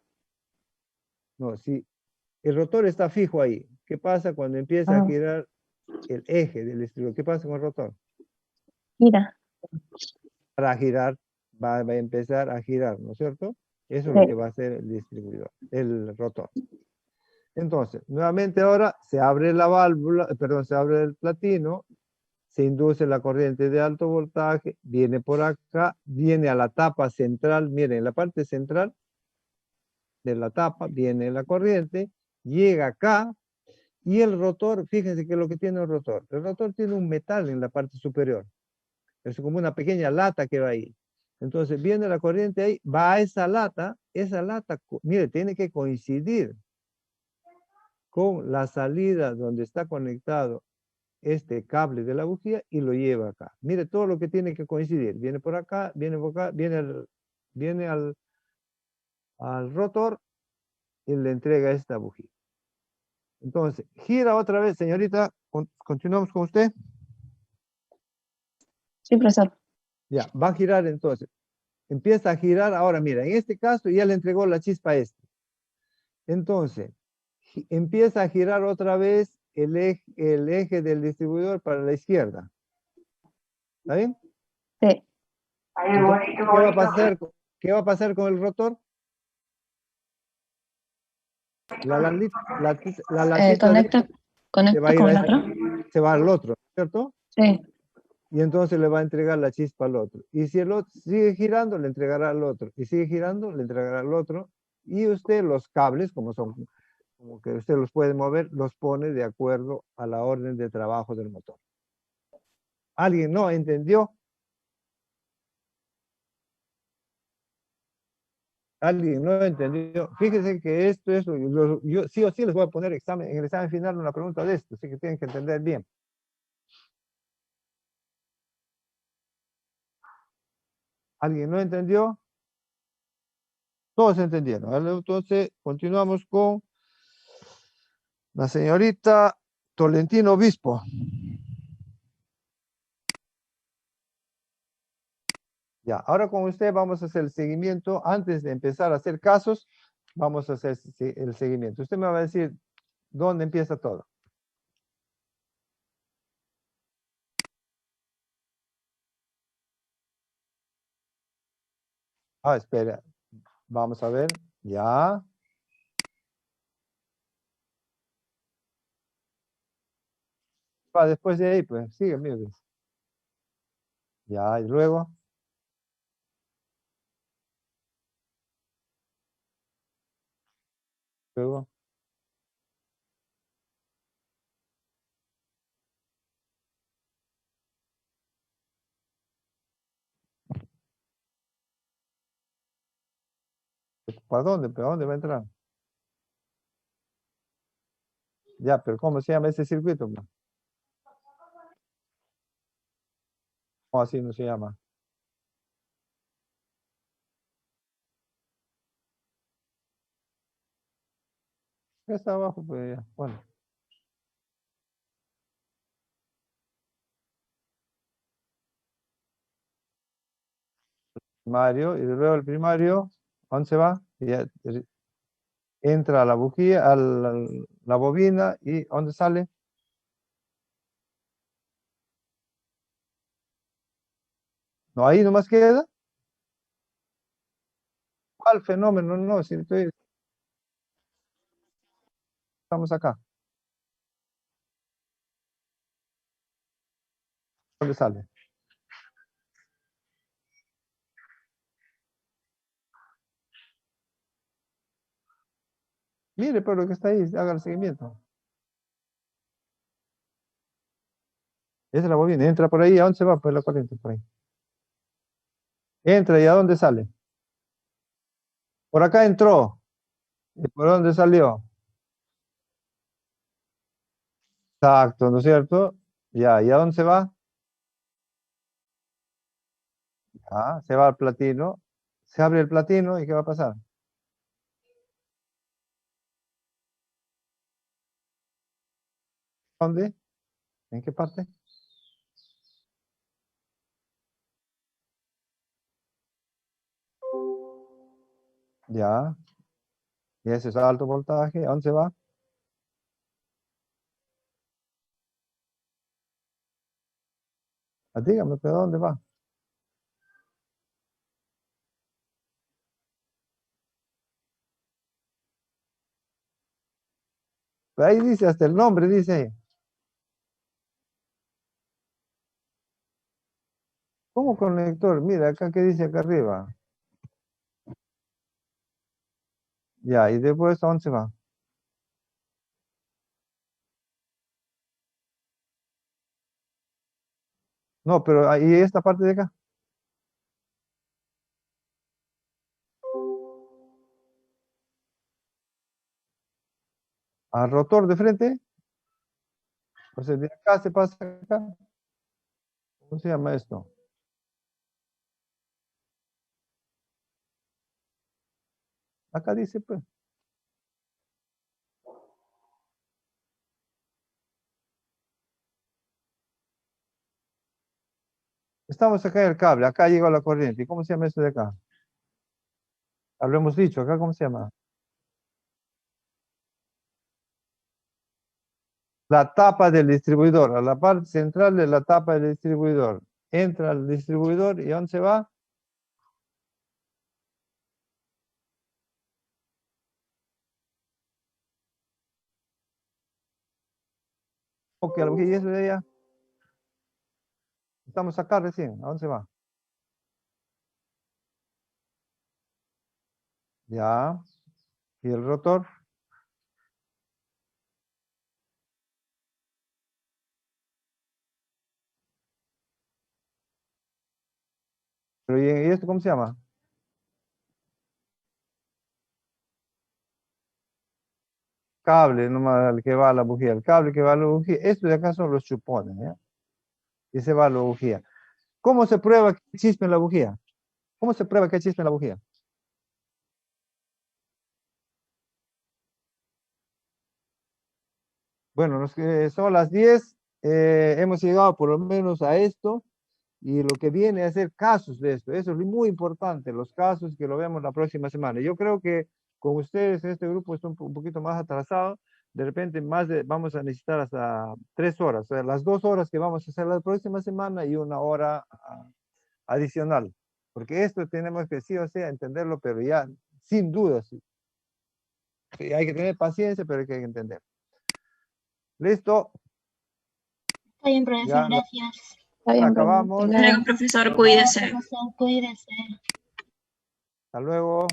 No, si el rotor está fijo ahí, ¿qué pasa cuando empieza a girar el eje del distribuidor? ¿Qué pasa con el rotor? Gira. Para girar, va a empezar a girar, ¿no es cierto? Eso es lo que va a hacer el distribuidor, el rotor. Entonces, nuevamente ahora se abre la válvula, perdón, se abre el platino, se induce la corriente de alto voltaje, viene por acá, viene a la tapa central, miren, en la parte central de la tapa viene la corriente, llega acá, y el rotor, fíjense que es lo que tiene el rotor tiene un metal en la parte superior, es como una pequeña lata que va ahí. Entonces viene la corriente ahí, va a esa lata, mire, tiene que coincidir con la salida donde está conectado este cable de la bujía y lo lleva acá. Mire todo lo que tiene que coincidir. Viene por acá, viene al rotor y le entrega esta bujía. Entonces, gira otra vez, señorita. Continuamos con usted. Sí, profesor. Ya, va a girar entonces. Empieza a girar. Ahora, mira, en este caso ya le entregó la chispa a este. Entonces, empieza a girar otra vez el eje del distribuidor para la izquierda. ¿Está bien? Sí. Entonces, ¿qué va a pasar con el rotor? La latita Conecta se va a ir con el otro. se va al otro, ¿cierto? Sí. y entonces le va a entregar la chispa al otro. Y si el otro sigue girando, le entregará al otro. Y sigue girando, le entregará al otro. Y usted los cables, como son, como que usted los puede mover, los pone de acuerdo a la orden de trabajo del motor. ¿Alguien no entendió? ¿Alguien no entendió? Fíjense que esto es, yo sí o sí les voy a poner en el examen final una pregunta de esto, así que tienen que entender bien. ¿Alguien no entendió? Todos entendieron. ¿Vale? Entonces, continuamos con la señorita Tolentino Obispo. Ya, ahora con usted vamos a hacer el seguimiento. Antes de empezar a hacer casos, vamos a hacer el seguimiento. Usted me va a decir dónde empieza todo. Ah, espera. Vamos a ver. Ya. Después de ahí, pues, sigue, mire. Ya, y luego. Luego. ¿Para dónde? ¿Para dónde va a entrar? Ya, pero ¿cómo se llama ese circuito? ¿Cómo así no se llama? Está abajo, pues ya. Bueno. Primario, y luego el primario, ¿dónde se va? Y ya, entra a la bujía, a la bobina, y ¿dónde sale? No, ahí nomás queda. ¿Cuál fenómeno? No, si estamos acá. ¿Dónde sale? Mire, pero lo que está ahí, haga el seguimiento. Esa es la bobina, entra por ahí, ¿a dónde se va? Pues la corriente, por ahí. Entra, ¿y a dónde sale? Por acá entró. ¿Y por dónde salió? Exacto, ¿no es cierto? Ya, ¿y a dónde se va? Ah, se va al platino. Se abre el platino, ¿y qué va a pasar? ¿Dónde? ¿En qué parte? Ya. Y ese es alto voltaje, ¿a dónde se va? Ah, dígame, ¿pero dónde va? Ahí dice, hasta el nombre dice ahí. ¿Cómo conector? Mira, acá que dice acá arriba. Ya, y después, ¿a dónde se va? No, pero ahí esta parte de acá. Al rotor de frente. O sea, de acá se pasa acá. ¿Cómo se llama esto? Acá dice, pues. Estamos acá en el cable, acá llegó la corriente. ¿Y cómo se llama esto de acá? Ah, lo hemos dicho, acá, ¿cómo se llama? La tapa del distribuidor, a la parte central de la tapa del distribuidor. Entra al distribuidor y ¿a dónde se va? Ok, ¿y eso de allá? Estamos acá recién. ¿A dónde se va? Ya. ¿Y el rotor? Pero ¿y esto cómo se llama? Cable, nomás el que va a la bujía. El cable que va a la bujía. Esto de acá son los chupones, ¿ya? Y se va a la bujía. ¿Cómo se prueba que hay chispa en la bujía? ¿Cómo se prueba que hay chispa en la bujía? Bueno, son las 10. Hemos llegado por lo menos a esto. Y lo que viene a ser casos de esto. Eso es muy importante. Los casos que lo vemos la próxima semana. Yo creo que con ustedes en este grupo está un poquito más atrasado. De repente vamos a necesitar hasta 3 horas. O sea, las 2 horas que vamos a hacer la próxima semana y 1 hora adicional. Porque esto tenemos que sí o sea entenderlo, pero ya sin dudas. Sí, hay que tener paciencia, pero hay que entender. ¿Listo? Está bien, profesor, Ya, gracias. Está bien, acabamos. profe. Luego, profesor, cuídese. Profesor, cuídese. Hasta luego.